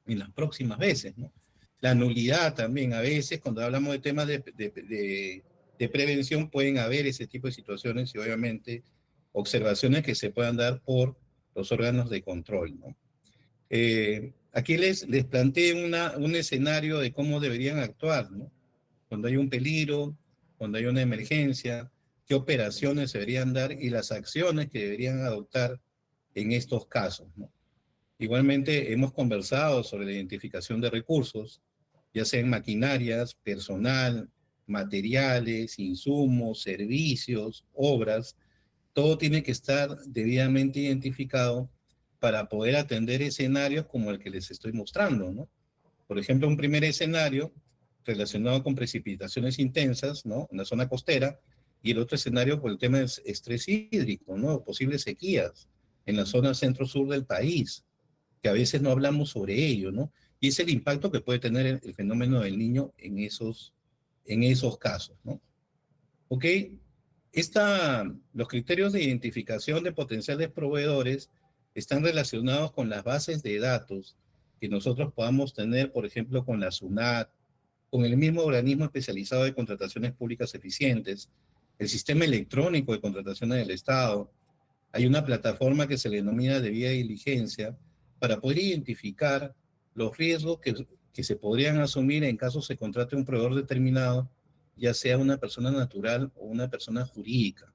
en las próximas veces, ¿no? La nulidad también, a veces cuando hablamos de temas de prevención pueden haber ese tipo de situaciones y obviamente observaciones que se puedan dar por los órganos de control, ¿no? Aquí les planteé un escenario de cómo deberían actuar, ¿no? Cuando hay un peligro, cuando hay una emergencia, qué operaciones se deberían dar y las acciones que deberían adoptar en estos casos, ¿no? Igualmente, hemos conversado sobre la identificación de recursos, ya sean maquinarias, personal, materiales, insumos, servicios, obras. Todo tiene que estar debidamente identificado para poder atender escenarios como el que les estoy mostrando, ¿no? Por ejemplo, un primer escenario relacionado con precipitaciones intensas, ¿no? En la zona costera, y el otro escenario por el tema del estrés hídrico, ¿no? Posibles sequías en la zona centro-sur del país, que a veces no hablamos sobre ello, ¿no? Y es el impacto que puede tener el fenómeno del niño en esos casos, ¿no? ¿Ok? Los criterios de identificación de potenciales proveedores están relacionados con las bases de datos que nosotros podamos tener, por ejemplo, con la SUNAT, con el mismo organismo especializado de contrataciones públicas eficientes, el sistema electrónico de contrataciones del Estado. Hay una plataforma que se le denomina debida diligencia para poder identificar los riesgos que se podrían asumir en caso se contrate un proveedor determinado, ya sea una persona natural o una persona jurídica.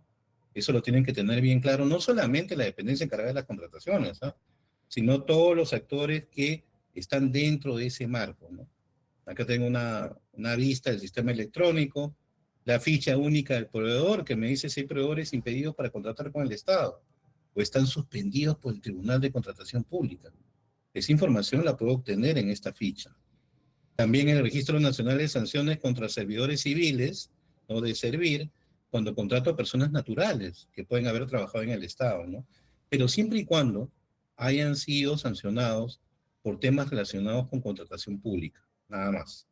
Eso lo tienen que tener bien claro, no solamente la dependencia encargada de las contrataciones, ¿no? Sino todos los actores que están dentro de ese marco, ¿no? Acá tengo una vista del sistema electrónico, la ficha única del proveedor que me dice si hay proveedores impedidos para contratar con el Estado o están suspendidos por el Tribunal de Contratación Pública. Esa información la puedo obtener en esta ficha. También el Registro Nacional de Sanciones contra Servidores Civiles, ¿no? De servir, cuando contrato a personas naturales que pueden haber trabajado en el Estado, ¿no? Pero siempre y cuando hayan sido sancionados por temas relacionados con contratación pública, nada más,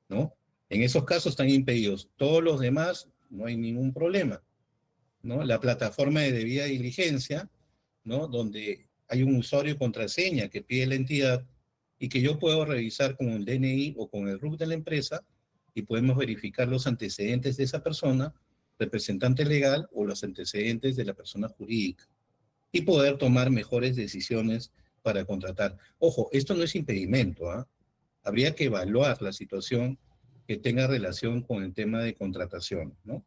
¿no? En esos casos están impedidos. Todos los demás no hay ningún problema, ¿no? La plataforma de debida diligencia, ¿no? Donde hay un usuario y contraseña que pide la entidad y que yo puedo revisar con el DNI o con el RUC de la empresa y podemos verificar los antecedentes de esa persona, representante legal o los antecedentes de la persona jurídica y poder tomar mejores decisiones para contratar. Ojo, esto no es impedimento, ¿ah? Habría que evaluar la situación que tenga relación con el tema de contratación, ¿no?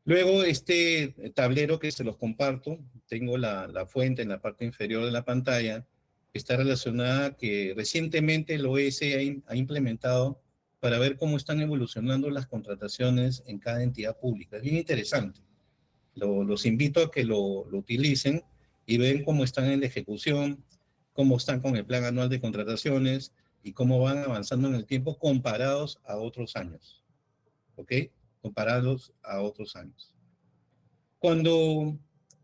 Luego, este tablero que se los comparto, tengo la fuente en la parte inferior de la pantalla, que está relacionada que recientemente el OS ha implementado para ver cómo están evolucionando las contrataciones en cada entidad pública. Es bien interesante. Los invito a que lo utilicen y ven cómo están en la ejecución, cómo están con el plan anual de contrataciones y cómo van avanzando en el tiempo comparados a otros años. ¿Ok? Comparados a otros años. Cuando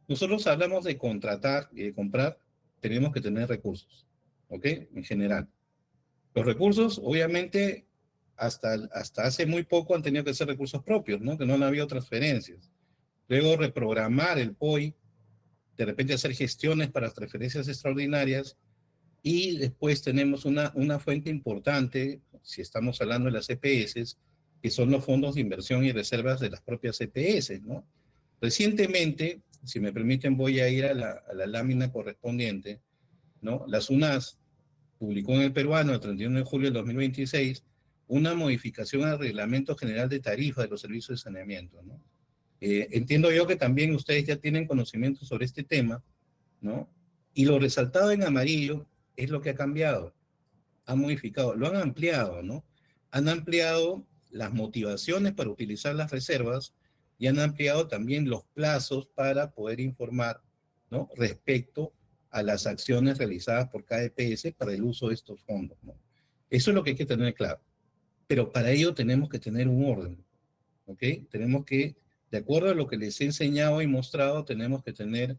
nosotros hablamos de contratar y de comprar, tenemos que tener recursos, ¿ok? En general. Los recursos, obviamente, hasta hace muy poco han tenido que ser recursos propios, ¿no? Que no han habido transferencias. Luego reprogramar el POI, de repente hacer gestiones para transferencias extraordinarias y después tenemos una fuente importante, si estamos hablando de las EPS, que son los fondos de inversión y reservas de las propias EPS, ¿no? Recientemente, si me permiten, voy a ir a la lámina correspondiente, ¿no? La SUNAS publicó en el Peruano el 31 de julio del 2026 una modificación al Reglamento General de Tarifa de los Servicios de Saneamiento, ¿no? Entiendo yo que también ustedes ya tienen conocimiento sobre este tema, ¿no? Y lo resaltado en amarillo es lo que ha cambiado, ha modificado, lo han ampliado, ¿no? Han ampliado las motivaciones para utilizar las reservas y han ampliado también los plazos para poder informar, ¿no? Respecto a las acciones realizadas por cada EPS para el uso de estos fondos, ¿no? Eso es lo que hay que tener claro. Pero para ello tenemos que tener un orden, ¿ok? Tenemos que, de acuerdo a lo que les he enseñado y mostrado, tenemos que tener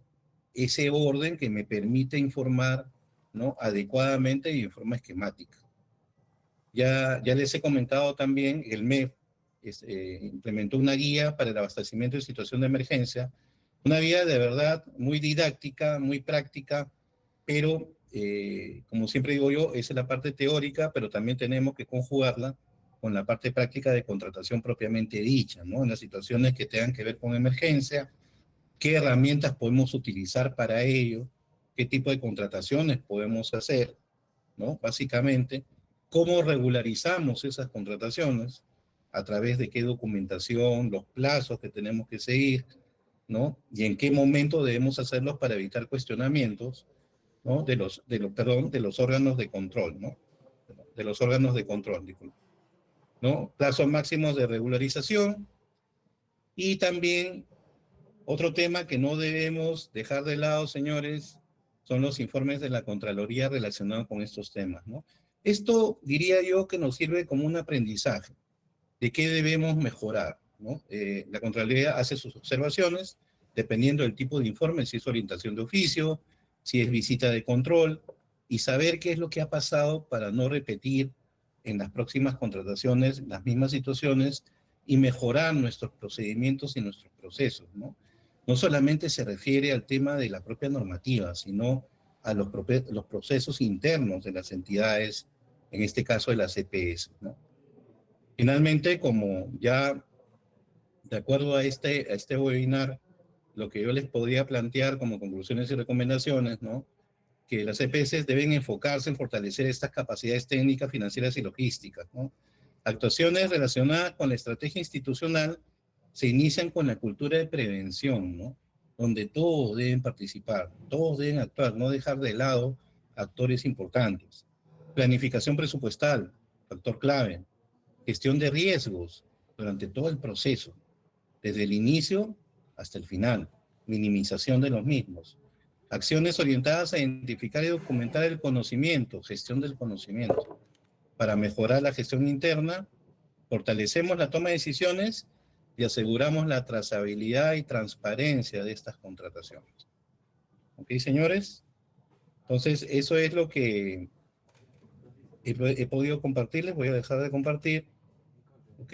ese orden que me permite informar, ¿no?, adecuadamente y en forma esquemática. Ya les he comentado también, el MEF implementó una guía para el abastecimiento en situación de emergencia, una guía de verdad muy didáctica, muy práctica, pero como siempre digo yo, esa es la parte teórica, pero también tenemos que conjugarla con la parte práctica de contratación propiamente dicha, ¿no? En las situaciones que tengan que ver con emergencia, qué herramientas podemos utilizar para ello, qué tipo de contrataciones podemos hacer, ¿no? Básicamente, cómo regularizamos esas contrataciones, a través de qué documentación, los plazos que tenemos que seguir, ¿no? Y en qué momento debemos hacerlos para evitar cuestionamientos, ¿no? De los órganos de control, ¿no? De los órganos de control, disculpe, ¿no? Plazos máximos de regularización y también otro tema que no debemos dejar de lado, señores, son los informes de la Contraloría relacionados con estos temas, ¿no? Esto diría yo que nos sirve como un aprendizaje de qué debemos mejorar, ¿no? La Contraloría hace sus observaciones dependiendo del tipo de informe, si es orientación de oficio, si es visita de control, y saber qué es lo que ha pasado para no repetir en las próximas contrataciones las mismas situaciones y mejorar nuestros procedimientos y nuestros procesos, ¿no? No solamente se refiere al tema de la propia normativa, sino a los procesos internos de las entidades, en este caso de las EPS, ¿no? Finalmente, como ya de acuerdo a este webinar, lo que yo les podría plantear como conclusiones y recomendaciones, ¿no? Que las EPS deben enfocarse en fortalecer estas capacidades técnicas, financieras y logísticas, ¿no? Actuaciones relacionadas con la estrategia institucional se inician con la cultura de prevención, ¿no? Donde todos deben participar, todos deben actuar, no dejar de lado actores importantes. Planificación presupuestal, factor clave. Gestión de riesgos durante todo el proceso, desde el inicio hasta el final. Minimización de los mismos. Acciones orientadas a identificar y documentar el conocimiento, gestión del conocimiento. Para mejorar la gestión interna, fortalecemos la toma de decisiones y aseguramos la trazabilidad y transparencia de estas contrataciones. ¿Ok, señores? Entonces, eso es lo que he podido compartirles. Voy a dejar de compartir. ¿Ok?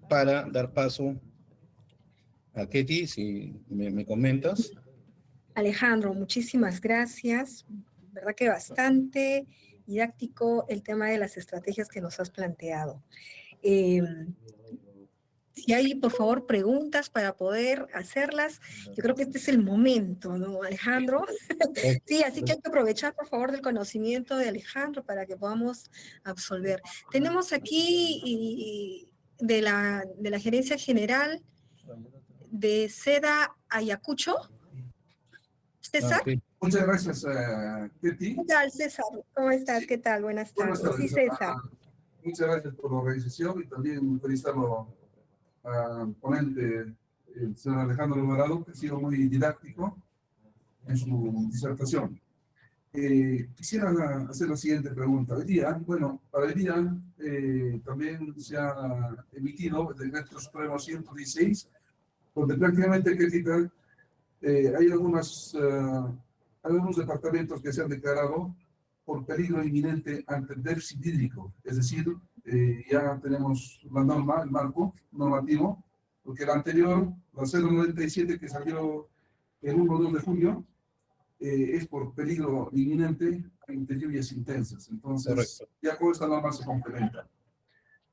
Para dar paso a Ketty, si me comentas. Alejandro, muchísimas gracias. Verdad que bastante didáctico el tema de las estrategias que nos has planteado. Si hay, por favor, preguntas para poder hacerlas, yo creo que este es el momento, ¿no, Alejandro? Sí, así que hay que aprovechar, por favor, del conocimiento de Alejandro para que podamos absolver. Tenemos aquí de la Gerencia General de Seda Ayacucho, César. Okay. Muchas gracias, Ketty. ¿Qué tal, César? ¿Cómo estás? Sí. ¿Qué tal? Buenas tardes. Sí, César. Muchas gracias por la organización y también felicitarlo al ponente, el señor Alejandro Alvarado, que ha sido muy didáctico en su disertación. Quisiera hacer la siguiente pregunta. Hoy día, bueno, para el día también se ha emitido el decreto supremo 116, donde prácticamente critica hay algunos departamentos que se han declarado por peligro inminente ante el déficit hídrico. Es decir, ya tenemos la norma, el marco normativo, porque la anterior, la 097 que salió el 1 de julio, es por peligro inminente ante lluvias intensas. Entonces, correcto, ya con esta norma se complementa.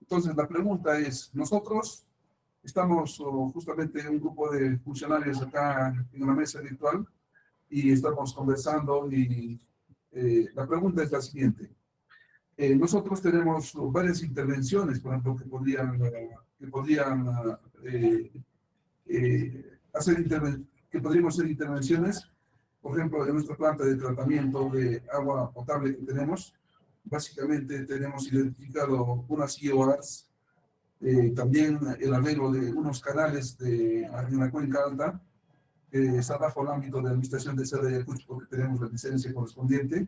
Entonces, la pregunta es, nosotros estamos justamente un grupo de funcionarios acá en una mesa virtual y estamos conversando y la pregunta es la siguiente. Nosotros tenemos varias intervenciones, por ejemplo, que podríamos hacer intervenciones, por ejemplo, en nuestra planta de tratamiento de agua potable que tenemos. Básicamente tenemos identificado unas IOAs, también el arreglo de unos canales en la cuenca alta, que está bajo el ámbito de administración de Cerro de Ayacucho, porque tenemos la licencia correspondiente.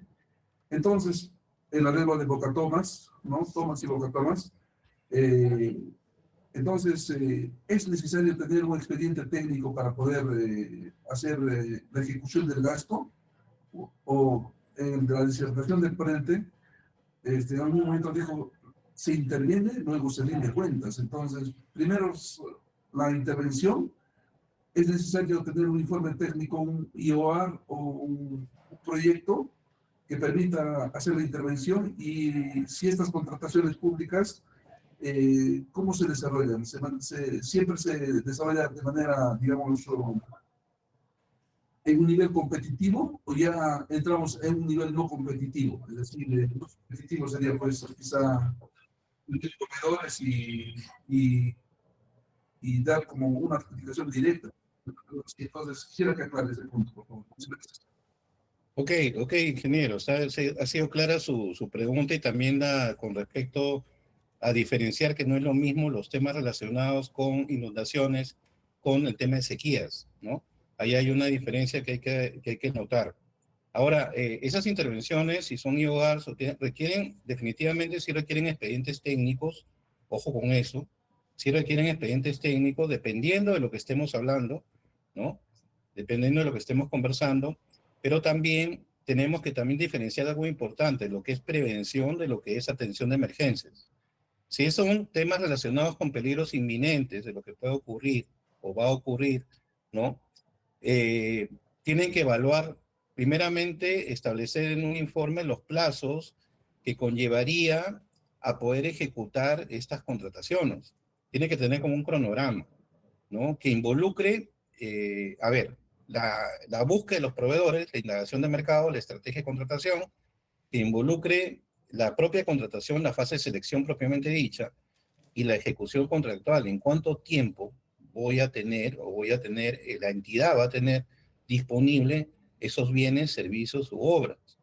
Entonces, el arreglo de Boca Tomas, ¿no? Tomas y Boca Tomas. Entonces, es necesario tener un expediente técnico para poder hacer la ejecución del gasto, o en la disertación del ponente, en algún momento dijo, se interviene, luego se rinde cuentas. Entonces, primero la intervención, es necesario tener un informe técnico, un IOR o un proyecto que permita hacer la intervención, y si estas contrataciones públicas, ¿cómo se desarrollan? ¿Siempre se desarrolla de manera, digamos, en un nivel competitivo, o ya entramos en un nivel no competitivo? Es decir, no competitivo sería pues quizá proveedores y dar como una adjudicación directa. Entonces, quisiera que aclares ese punto, por favor. Ok, ingeniero. Ha sido clara su pregunta, y también con respecto a diferenciar que no es lo mismo los temas relacionados con inundaciones con el tema de sequías, ¿no? Ahí hay una diferencia que hay que notar. Ahora, esas intervenciones, si son IOARs, definitivamente sí requieren expedientes técnicos, ojo con eso, sí requieren expedientes técnicos dependiendo de lo que estemos hablando, ¿no? Dependiendo de lo que estemos conversando, pero también tenemos que también diferenciar algo importante, lo que es prevención de lo que es atención de emergencias. Si son temas relacionados con peligros inminentes de lo que puede ocurrir o va a ocurrir, ¿no? Tienen que evaluar, primeramente, establecer en un informe los plazos que conllevaría a poder ejecutar estas contrataciones. Tiene que tener como un cronograma, ¿no? Que involucre, la búsqueda de los proveedores, la indagación de mercado, la estrategia de contratación, que involucre la propia contratación, la fase de selección propiamente dicha, y la ejecución contractual. ¿En cuánto tiempo la entidad va a tener disponible esos bienes, servicios u obras?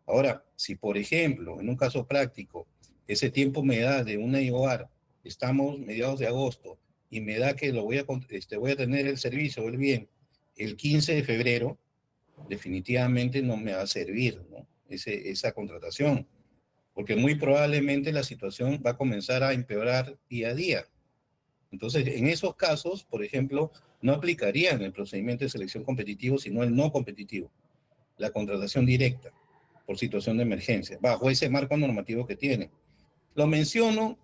Ahora, si por ejemplo, en un caso práctico, ese tiempo me da de una IOAR, estamos mediados de agosto, y me da que voy a tener el servicio o el bien el 15 de febrero, definitivamente no me va a servir, ¿no? Esa contratación, porque muy probablemente la situación va a comenzar a empeorar día a día. Entonces, en esos casos, por ejemplo, no aplicarían el procedimiento de selección competitivo, sino el no competitivo, la contratación directa por situación de emergencia, bajo ese marco normativo que tiene. Lo menciono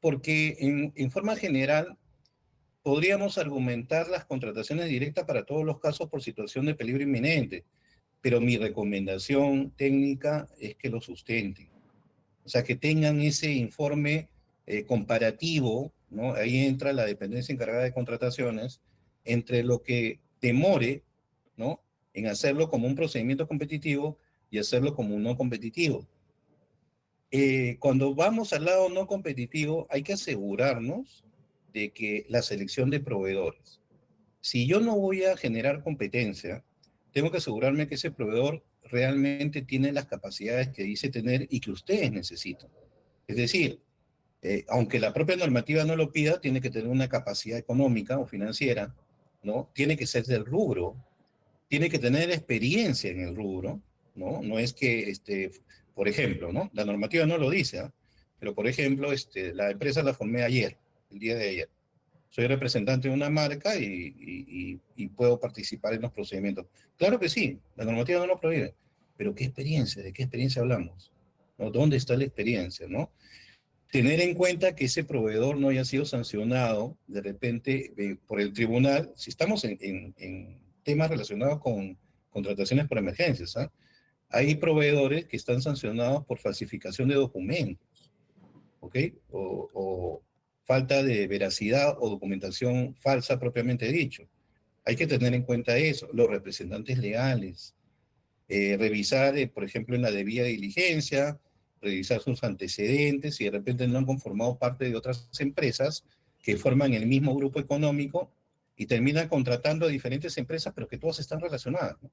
porque en forma general podríamos argumentar las contrataciones directas para todos los casos por situación de peligro inminente, pero mi recomendación técnica es que lo sustenten. O sea, que tengan ese informe comparativo, ¿no? Ahí entra la dependencia encargada de contrataciones, entre lo que demore, ¿no?, en hacerlo como un procedimiento competitivo y hacerlo como un no competitivo. Cuando vamos al lado no competitivo, hay que asegurarnos de que la selección de proveedores. Si yo no voy a generar competencia, tengo que asegurarme que ese proveedor realmente tiene las capacidades que dice tener y que ustedes necesitan. Es decir, aunque la propia normativa no lo pida, tiene que tener una capacidad económica o financiera, ¿no? Tiene que ser del rubro, tiene que tener experiencia en el rubro, ¿no? No es que, por ejemplo, ¿no? La normativa no lo dice, ¿eh? Pero por ejemplo, la empresa la formé ayer, el día de ayer. Soy representante de una marca y puedo participar en los procedimientos. Claro que sí, la normativa no lo prohíbe, pero ¿qué experiencia? ¿De qué experiencia hablamos? ¿No? ¿Dónde está la experiencia, no? Tener en cuenta que ese proveedor no haya sido sancionado de repente por el tribunal, si estamos en temas relacionados con contrataciones por emergencias, ¿eh? Hay proveedores que están sancionados por falsificación de documentos, ¿ok? O falta de veracidad o documentación falsa propiamente dicho. Hay que tener en cuenta eso. Los representantes legales, revisar, por ejemplo, en la debida diligencia, revisar sus antecedentes, si de repente no han conformado parte de otras empresas que forman el mismo grupo económico y terminan contratando a diferentes empresas, pero que todas están relacionadas, ¿no?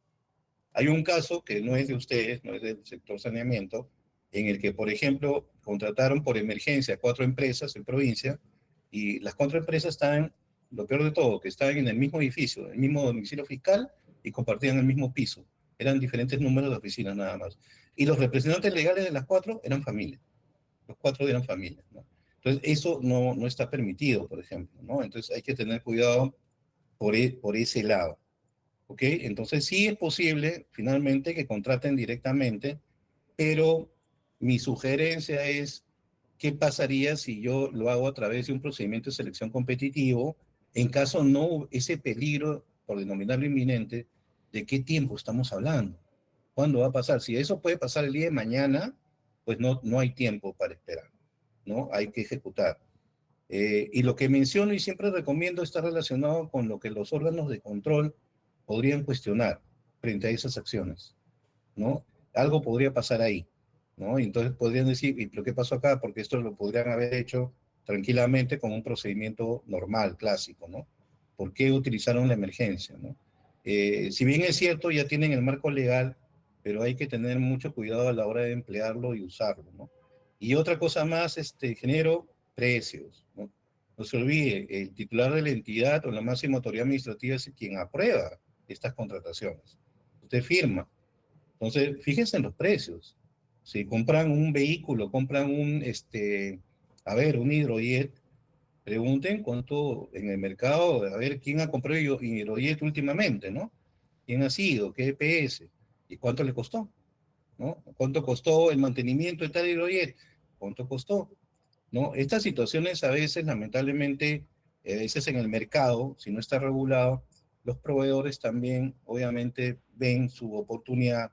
Hay un caso que no es de ustedes, no es del sector saneamiento, en el que, por ejemplo, contrataron por emergencia 4 empresas en provincia, y las 4 empresas están lo peor de todo, que estaban en el mismo edificio, el mismo domicilio fiscal y compartían el mismo piso. Eran diferentes números de oficinas nada más. Y los representantes legales de las 4 eran familia. Los 4 eran familia, ¿no? Entonces, eso no está permitido, por ejemplo, ¿no? Entonces, hay que tener cuidado por ese lado, ¿ok? Entonces, sí es posible, finalmente, que contraten directamente, pero mi sugerencia es, ¿qué pasaría si yo lo hago a través de un procedimiento de selección competitivo? En caso no, ese peligro, por denominarlo inminente, ¿de qué tiempo estamos hablando? ¿Cuándo va a pasar? Si eso puede pasar el día de mañana, pues no hay tiempo para esperar, ¿no? Hay que ejecutar. Y lo que menciono y siempre recomiendo está relacionado con lo que los órganos de control podrían cuestionar frente a esas acciones, ¿no? Algo podría pasar ahí, ¿no? Y entonces podrían decir, ¿y pero qué pasó acá? Porque esto lo podrían haber hecho tranquilamente con un procedimiento normal, clásico, ¿no? ¿Por qué utilizaron la emergencia, ¿no? Si bien es cierto, ya tienen el marco legal, pero hay que tener mucho cuidado a la hora de emplearlo y usarlo, ¿no? Y otra cosa más, ingeniero, precios, ¿no? No se olvide, el titular de la entidad o la máxima autoridad administrativa es quien aprueba estas contrataciones. Usted firma. Entonces, fíjense en los precios. Si compran un vehículo, compran un hidrojet, pregunten cuánto en el mercado, a ver quién ha comprado hidrojet últimamente, ¿no? ¿Quién ha sido? ¿Qué EPS? ¿Y cuánto le costó? ¿No? ¿Cuánto costó el mantenimiento de tal hidrojet? ¿Cuánto costó? ¿No? Estas situaciones a veces, lamentablemente, a veces en el mercado, si no está regulado, los proveedores también, obviamente, ven su oportunidad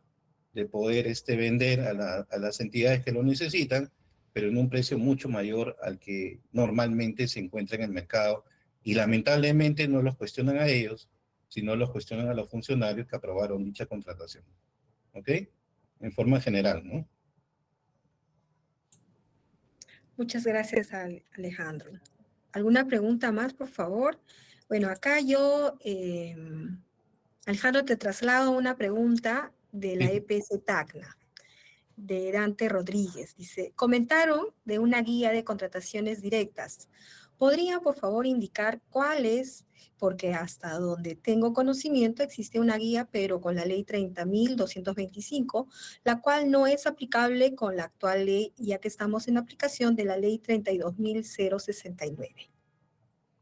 de poder vender a las entidades que lo necesitan, pero en un precio mucho mayor al que normalmente se encuentra en el mercado. Y lamentablemente no los cuestionan a ellos, sino los cuestionan a los funcionarios que aprobaron dicha contratación. ¿Ok? En forma general, ¿no? Muchas gracias, Alejandro. ¿Alguna pregunta más, por favor? Bueno, acá yo, Alejandro, te traslado una pregunta de la Sí. EPS Tacna, de Dante Rodríguez. Dice, comentaron de una guía de contrataciones directas. ¿Podría, por favor, indicar cuál es? Porque hasta donde tengo conocimiento existe una guía, pero con la ley 30.225, la cual no es aplicable con la actual ley, ya que estamos en aplicación de la ley 32.069.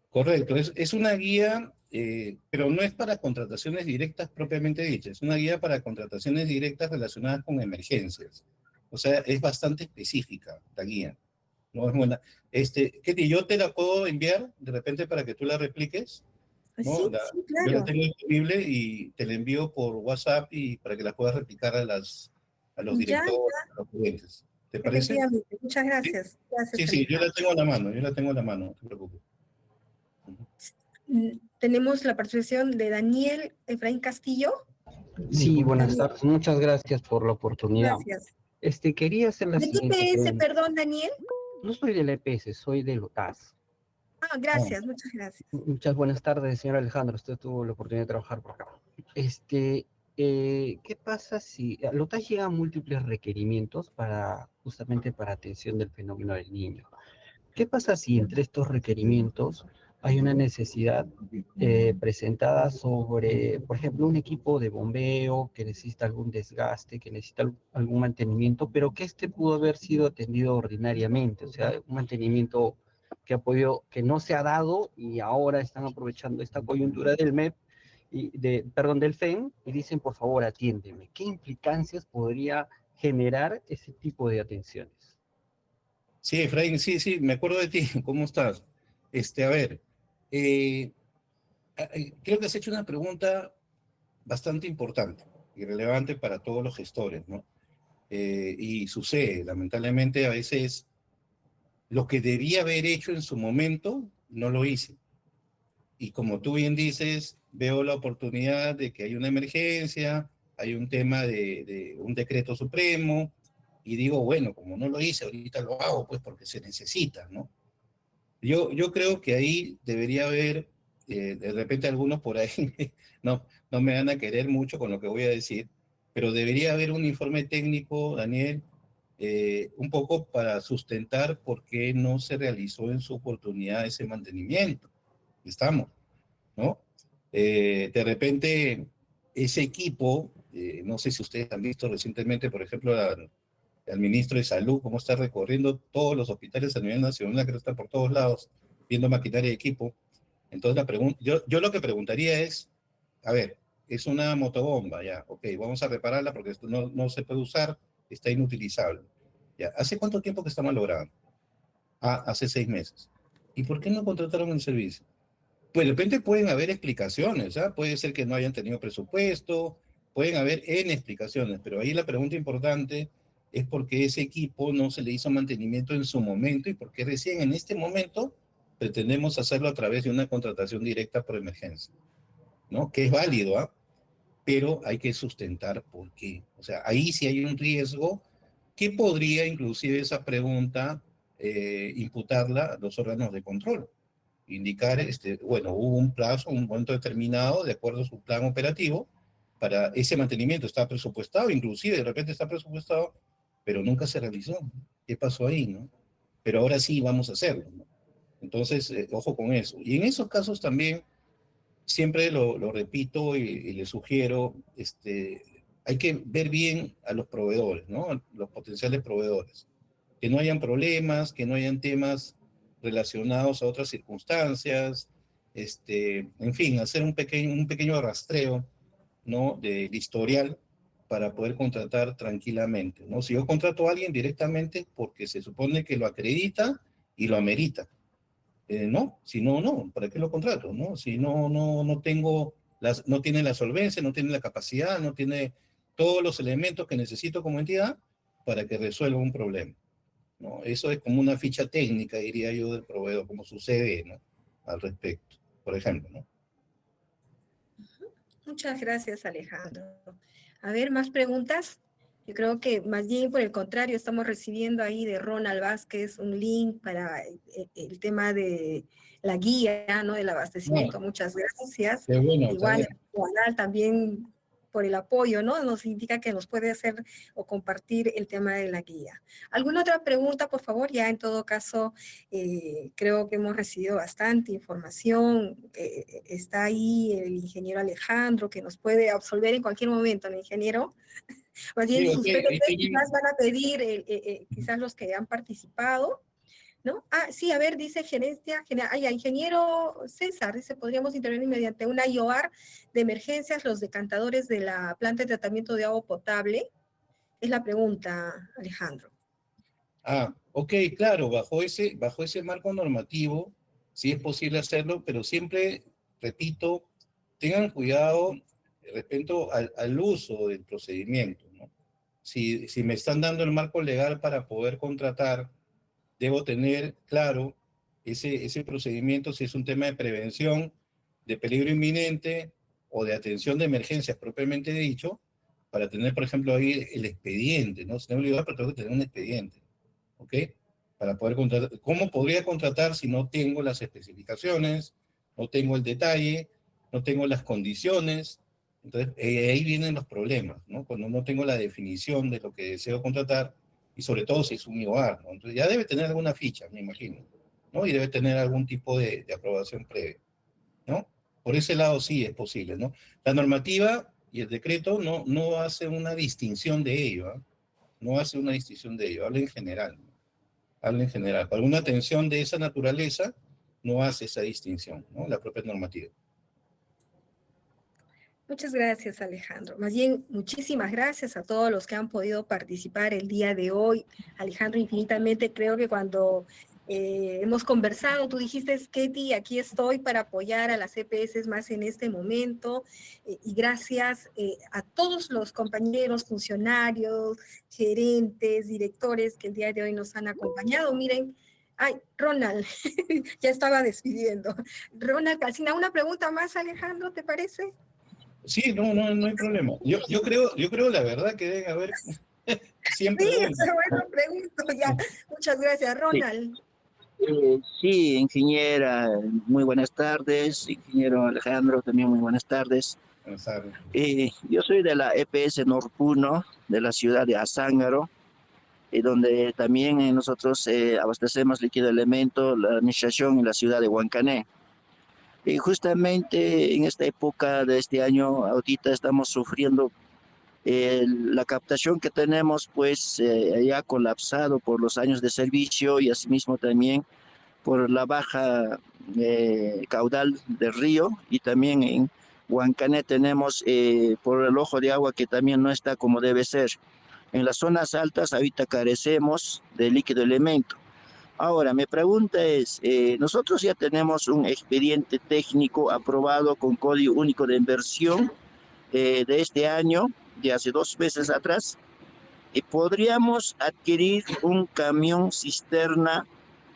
Correcto, es una guía, pero no es para contrataciones directas propiamente dichas, es una guía para contrataciones directas relacionadas con emergencias. O sea, es bastante específica la guía. No es buena. Ketty, yo te la puedo enviar de repente para que tú la repliques, ¿no? Sí, sí, Yo la claro. tengo disponible y te la envío por WhatsApp y para que la puedas replicar a los Ya, directores, a los clientes. ¿Te parece? efectivamente. Muchas Sí, gracias. Gracias, sí, yo la Alejandro. tengo a la mano, yo la tengo a la mano, no te preocupes. Ujú. Tenemos la participación de Daniel Efraín Castillo. Sí, buenas Daniel, tardes. Muchas gracias por la oportunidad. gracias. Quería hacer la ¿De qué siguiente PS, pregunta. perdón, Daniel? No soy del EPS, soy del OTAS. Ah, gracias, muchas gracias. Muchas buenas tardes, señor Alejandro. Usted tuvo la oportunidad de trabajar por acá. ¿Qué pasa si al OTAS llegan múltiples requerimientos justamente para atención del fenómeno del niño? ¿Qué pasa si entre estos requerimientos hay una necesidad presentada sobre, por ejemplo, un equipo de bombeo que necesita algún desgaste, que necesita algún mantenimiento, pero que pudo haber sido atendido ordinariamente? O sea, un mantenimiento que no se ha dado y ahora están aprovechando esta coyuntura del MEP, del FEM, y dicen, por favor, atiéndeme. ¿Qué implicancias podría generar ese tipo de atenciones? Sí, Efraín, sí, me acuerdo de ti. ¿Cómo estás? A ver, eh, creo que has hecho una pregunta bastante importante y relevante para todos los gestores, ¿no? Y sucede, lamentablemente, a veces lo que debía haber hecho en su momento, no lo hice. Y como tú bien dices, veo la oportunidad de que hay una emergencia, hay un tema de un decreto supremo, y digo, bueno, como no lo hice, ahorita lo hago, pues porque se necesita, ¿no? Yo creo que ahí debería haber, de repente algunos por ahí no me van a querer mucho con lo que voy a decir, pero debería haber un informe técnico, Daniel, un poco para sustentar por qué no se realizó en su oportunidad ese mantenimiento. estamos, ¿no? De repente, ese equipo, no sé si ustedes han visto recientemente, por ejemplo, al ministro de Salud, cómo está recorriendo todos los hospitales a nivel nacional, que está por todos lados, viendo maquinaria y equipo. Entonces, yo lo que preguntaría es, a ver, es una motobomba, ya, ok, vamos a repararla porque esto no se puede usar, está inutilizable. Ya, ¿hace cuánto tiempo que está malogrado? Ah, hace 6 meses. ¿Y por qué no contrataron el servicio? Pues de repente pueden haber explicaciones, ¿ah? Puede ser que no hayan tenido presupuesto, pueden haber N explicaciones, pero ahí la pregunta importante es por qué ese equipo no se le hizo mantenimiento en su momento y por qué recién en este momento pretendemos hacerlo a través de una contratación directa por emergencia, ¿no? Que es válido, ¿ah? Pero hay que sustentar por qué. O sea, ahí sí hay un riesgo que podría inclusive esa pregunta imputarla a los órganos de control. Indicar, bueno, hubo un plazo, un momento determinado, de acuerdo a su plan operativo, para ese mantenimiento. Está presupuestado, inclusive de repente está presupuestado, pero nunca se realizó. ¿Qué pasó ahí, no? Pero ahora sí vamos a hacerlo, ¿no? Entonces, ojo con eso. Y en esos casos también, siempre lo repito y le sugiero, hay que ver bien a los proveedores, ¿no? Los potenciales proveedores. Que no hayan problemas, que no hayan temas relacionados a otras circunstancias, en fin, hacer un pequeño rastreo, ¿no? Del historial para poder contratar tranquilamente, ¿no? Si yo contrato a alguien directamente porque se supone que lo acredita y lo amerita, no, si no, no, ¿para qué lo contrato, no? Si no tengo, no tiene la solvencia, no tiene la capacidad, no tiene todos los elementos que necesito como entidad para que resuelva un problema, ¿no? Eso es como una ficha técnica, diría yo, del proveedor, como sucede, ¿no? Al respecto, por ejemplo, ¿no? Muchas gracias, Alejandro. A ver, ¿más preguntas? Yo creo que más bien por el contrario, estamos recibiendo ahí de Ronald Vázquez un link para el tema de la guía, ¿no? Del abastecimiento. Muchas gracias. Qué bueno, Igual, Juanal también por el apoyo, ¿no? Nos indica que nos puede hacer o compartir el tema de la guía. ¿Alguna otra pregunta, por favor? Ya en todo caso, creo que hemos recibido bastante información. Está ahí el ingeniero Alejandro, que nos puede absolver en cualquier momento, ¿no, ingeniero? Más bien, Sí, sus okay, PPT quizás van a pedir, quizás los que han participado, ¿no? Ah, sí, a ver, dice gerencia, ingeniero César, dice, podríamos intervenir mediante una IOR de emergencias los decantadores de la planta de tratamiento de agua potable. Es la pregunta, Alejandro. Ah, ok, claro, bajo ese marco normativo, sí es posible hacerlo, pero siempre, repito, tengan cuidado respecto al uso del procedimiento, ¿no? Si me están dando el marco legal para poder contratar, debo tener claro ese procedimiento, si es un tema de prevención de peligro inminente o de atención de emergencias propiamente dicho, para tener, por ejemplo, ahí el expediente, ¿no? Si no me olvidó, pero tengo que tener un expediente, ¿ok? Para poder contratar. ¿Cómo podría contratar si no tengo las especificaciones, no tengo el detalle, no tengo las condiciones? Entonces, ahí vienen los problemas, ¿no? Cuando no tengo la definición de lo que deseo contratar, y sobre todo si es un IOAR, ¿no? Entonces ya debe tener alguna ficha, me imagino, ¿no? Y debe tener algún tipo de aprobación previa, ¿no? Por ese lado sí es posible, ¿no? La normativa y el decreto no hace una distinción de ello, ¿eh? No hace una distinción de ello, habla en general, ¿no? Habla en general. Para una atención de esa naturaleza, no hace esa distinción, ¿no? La propia normativa. Muchas gracias, Alejandro. Más bien, muchísimas gracias a todos los que han podido participar el día de hoy. Alejandro, infinitamente creo que cuando hemos conversado, tú dijiste, Ketty, aquí estoy para apoyar a las EPS más en este momento. Y gracias a todos los compañeros, funcionarios, gerentes, directores que el día de hoy nos han acompañado. Miren, ay, Ronald, ya estaba despidiendo. Ronald Calcina, una pregunta más, Alejandro, ¿te parece? Sí, no hay problema. Yo creo la verdad que deben haber 100 Sí, preguntas. pero bueno, pregunto ya. Muchas gracias, Ronald. Sí, ingeniera, muy buenas tardes. Ingeniero Alejandro, también muy buenas tardes. Buenas tardes. Yo soy de la EPS Norpuno, de la ciudad de Azángaro, donde también nosotros abastecemos líquido elemento, la administración en la ciudad de Huancané. Y justamente en esta época de este año, ahorita estamos sufriendo la captación que tenemos, pues ya ha colapsado por los años de servicio y asimismo también por la baja caudal del río, y también en Huancané tenemos por el ojo de agua que también no está como debe ser. En las zonas altas ahorita carecemos de líquido elemento. Ahora, mi pregunta es, nosotros ya tenemos un expediente técnico aprobado con código único de inversión de este año, de hace 2 meses atrás, y podríamos adquirir un camión cisterna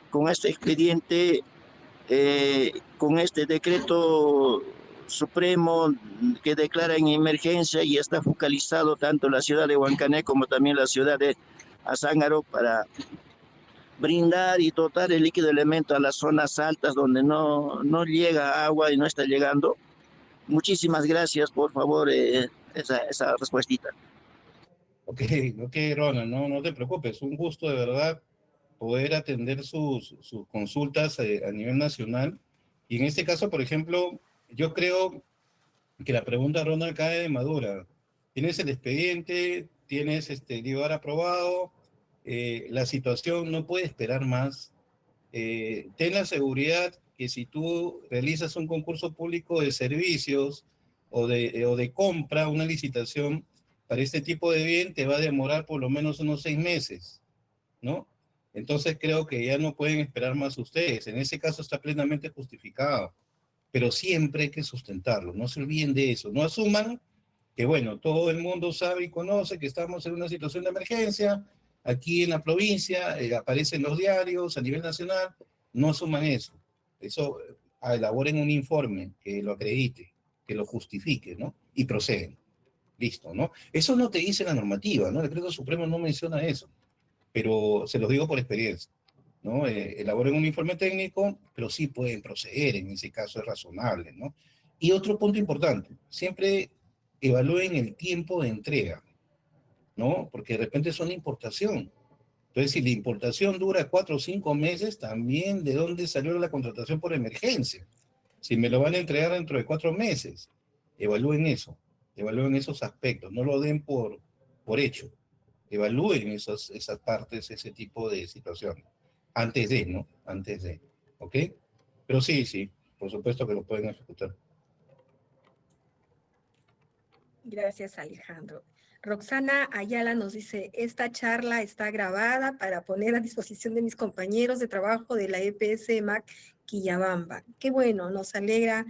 con este expediente, con este decreto supremo que declara en emergencia, y está focalizado tanto la ciudad de Huancané como también la ciudad de Azángaro para brindar y dotar el líquido elemento a las zonas altas donde no llega agua y no está llegando. Muchísimas gracias, por favor, esa respuestita. Ok, ok, Ronald, no te preocupes, un gusto de verdad poder atender sus consultas a nivel nacional. Y en este caso, por ejemplo, yo creo que la pregunta, Ronald, cae de madura. Tienes el expediente, tienes el IVAR aprobado, la situación no puede esperar más. Ten la seguridad que si tú realizas un concurso público de servicios o de compra, una licitación para este tipo de bien, te va a demorar por lo menos unos 6 meses, ¿no? Entonces creo que ya no pueden esperar más ustedes. En ese caso está plenamente justificado, pero siempre hay que sustentarlo. No se olviden de eso. No asuman que, bueno, todo el mundo sabe y conoce que estamos en una situación de emergencia. Aquí en la provincia aparecen los diarios a nivel nacional. No asuman eso. Eso, elaboren un informe que lo acredite, que lo justifique, ¿no? Y proceden. Listo, ¿no? Eso no te dice la normativa, ¿no? El decreto supremo no menciona eso, pero se los digo por experiencia, ¿no? Elaboren un informe técnico, pero sí pueden proceder, en ese caso es razonable, ¿no? Y otro punto importante, siempre evalúen el tiempo de entrega, ¿no? Porque de repente es una importación. Entonces, si la importación dura 4 o 5 meses, también de dónde salió la contratación por emergencia. Si me lo van a entregar dentro de 4 meses, evalúen eso, evalúen esos aspectos, no lo den por hecho, evalúen esas partes, ese tipo de situaciones, antes de, ¿no? Antes de, ¿ok? Pero sí, por supuesto que lo pueden ejecutar. Gracias, Alejandro. Roxana Ayala nos dice, esta charla está grabada para poner a disposición de mis compañeros de trabajo de la EPS MAC Quillabamba. Qué bueno, nos alegra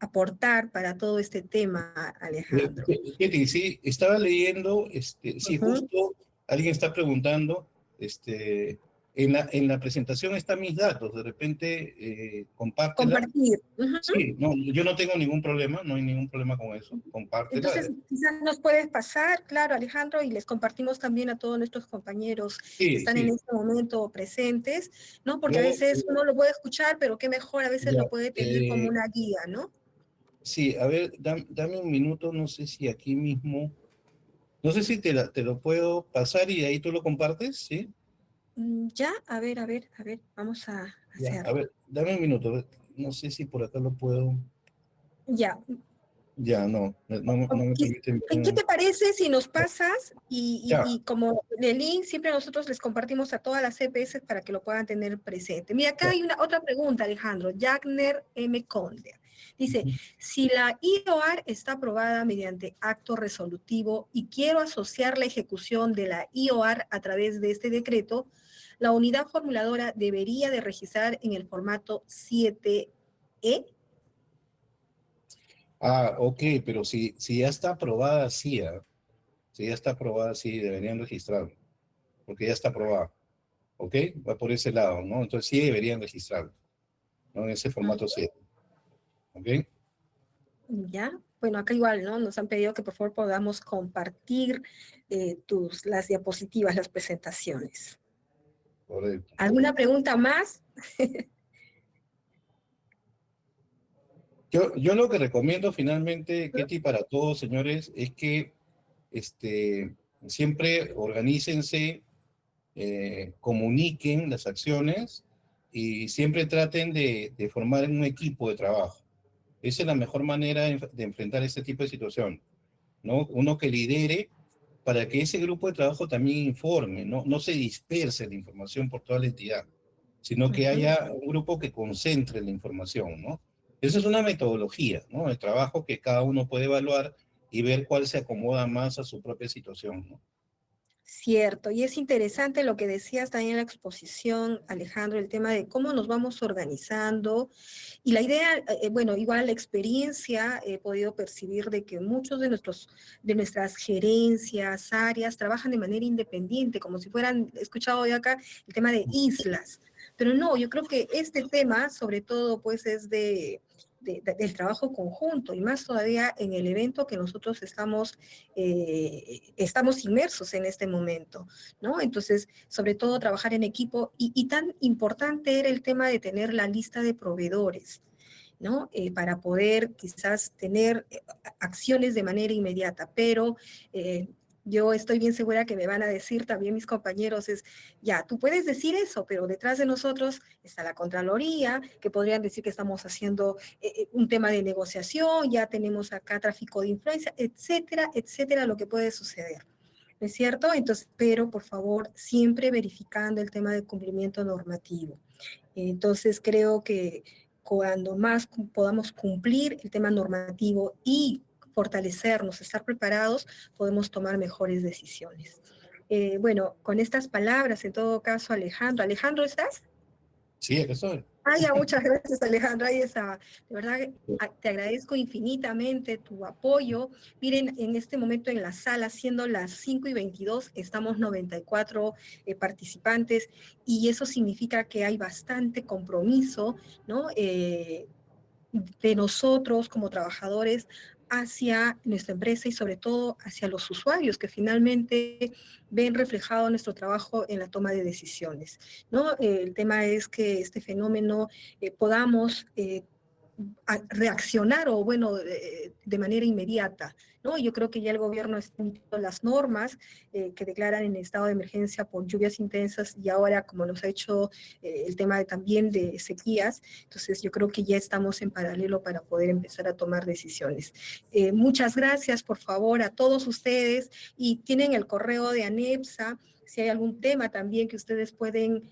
aportar para todo este tema, Alejandro. Ketty, sí, estaba leyendo, sí, justo alguien está preguntando, en la presentación están mis datos, de repente compártela. Compartir. Sí, no, yo no tengo ningún problema, no hay ningún problema con eso, compártela. Entonces, quizás nos puedes pasar, claro, Alejandro, y les compartimos también a todos nuestros compañeros que están en este momento presentes, ¿no? Porque a veces uno lo puede escuchar, pero qué mejor, a veces lo puede tener como una guía, ¿no? Sí, a ver, dame un minuto, no sé si aquí mismo, no sé si te lo puedo pasar y ahí tú lo compartes, ¿sí? Ya, a ver, vamos a hacerlo. A ver, dame un minuto, no sé si por acá lo puedo. Ya. Ya, no me permite. ¿Qué te parece si nos pasas y como el link siempre nosotros les compartimos a todas las CPS para que lo puedan tener presente? Mira, acá hay otra pregunta, Alejandro. Jagner M. Conde. Dice, si la IOAR está aprobada mediante acto resolutivo y quiero asociar la ejecución de la IOAR a través de este decreto, la unidad formuladora debería de registrar en el formato 7E. Ok, pero si ya está aprobada, sí, si ya está aprobada, sí, deberían registrarlo, porque ya está aprobada, ¿ok? Va por ese lado, ¿no? Entonces sí deberían registrarlo, ¿no? En ese formato 7, ¿ok? Ya, bueno, acá igual, ¿no? Nos han pedido que por favor podamos compartir las diapositivas, las presentaciones. Correcto. ¿Alguna pregunta más? Yo lo que recomiendo finalmente, Ketty, para todos, señores, es que siempre organícense, comuniquen las acciones y siempre traten de formar un equipo de trabajo. Esa es la mejor manera de enfrentar este tipo de situación, ¿no? Uno que lidere para que ese grupo de trabajo también informe, ¿no? No se disperse la información por toda la entidad, sino que haya un grupo que concentre la información, ¿no? Esa es una metodología, ¿no? El trabajo que cada uno puede evaluar y ver cuál se acomoda más a su propia situación, ¿no? Cierto, y es interesante lo que decías también en la exposición, Alejandro, el tema de cómo nos vamos organizando. Y la idea, bueno, igual la experiencia, he podido percibir de que muchos de nuestras gerencias, áreas, trabajan de manera independiente, como si fueran, he escuchado hoy acá el tema de islas. Pero no, yo creo que este tema, sobre todo, pues es del trabajo conjunto, y más todavía en el evento que nosotros estamos inmersos en este momento, ¿no? Entonces, sobre todo trabajar en equipo, y tan importante era el tema de tener la lista de proveedores, ¿no? Para poder quizás tener acciones de manera inmediata, pero yo estoy bien segura que me van a decir también mis compañeros, ya, tú puedes decir eso, pero detrás de nosotros está la Contraloría, que podrían decir que estamos haciendo un tema de negociación, ya tenemos acá tráfico de influencia, etcétera, etcétera, lo que puede suceder. ¿No es cierto? Entonces, pero por favor, siempre verificando el tema del cumplimiento normativo. Entonces, creo que cuando más podamos cumplir el tema normativo y fortalecernos, estar preparados, podemos tomar mejores decisiones. Bueno, con estas palabras, en todo caso, Alejandro. Alejandro, ¿estás? Sí, acá estoy. Ya, muchas gracias, Alejandro. Ahí está. De verdad, te agradezco infinitamente tu apoyo. Miren, en este momento en la sala, siendo las 5:22, estamos 94 participantes, y eso significa que hay bastante compromiso, ¿no? De nosotros como trabajadores hacia nuestra empresa, y sobre todo hacia los usuarios que finalmente ven reflejado nuestro trabajo en la toma de decisiones, ¿no? El tema es que este fenómeno podamos reaccionar, o bueno, de manera inmediata, ¿no? Yo creo que ya el gobierno está emitiendo las normas que declaran en estado de emergencia por lluvias intensas, y ahora, como nos ha hecho el tema también de sequías. Entonces yo creo que ya estamos en paralelo para poder empezar a tomar decisiones. Muchas gracias, por favor, a todos ustedes, y tienen el correo de ANEPSA. Si hay algún tema también que ustedes pueden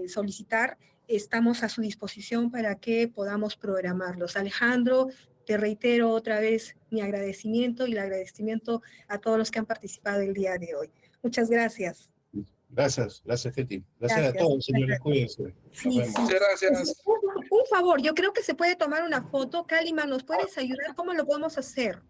solicitar, estamos a su disposición para que podamos programarlos. Alejandro, te reitero otra vez mi agradecimiento, y el agradecimiento a todos los que han participado el día de hoy. Muchas gracias. Gracias, Ketty. Gracias a todos, señores. Cuídense. Sí, Nos vemos. sí. Muchas gracias. Un favor, yo creo que se puede tomar una foto. Kalima, ¿nos puedes ayudar? ¿Cómo lo podemos hacer?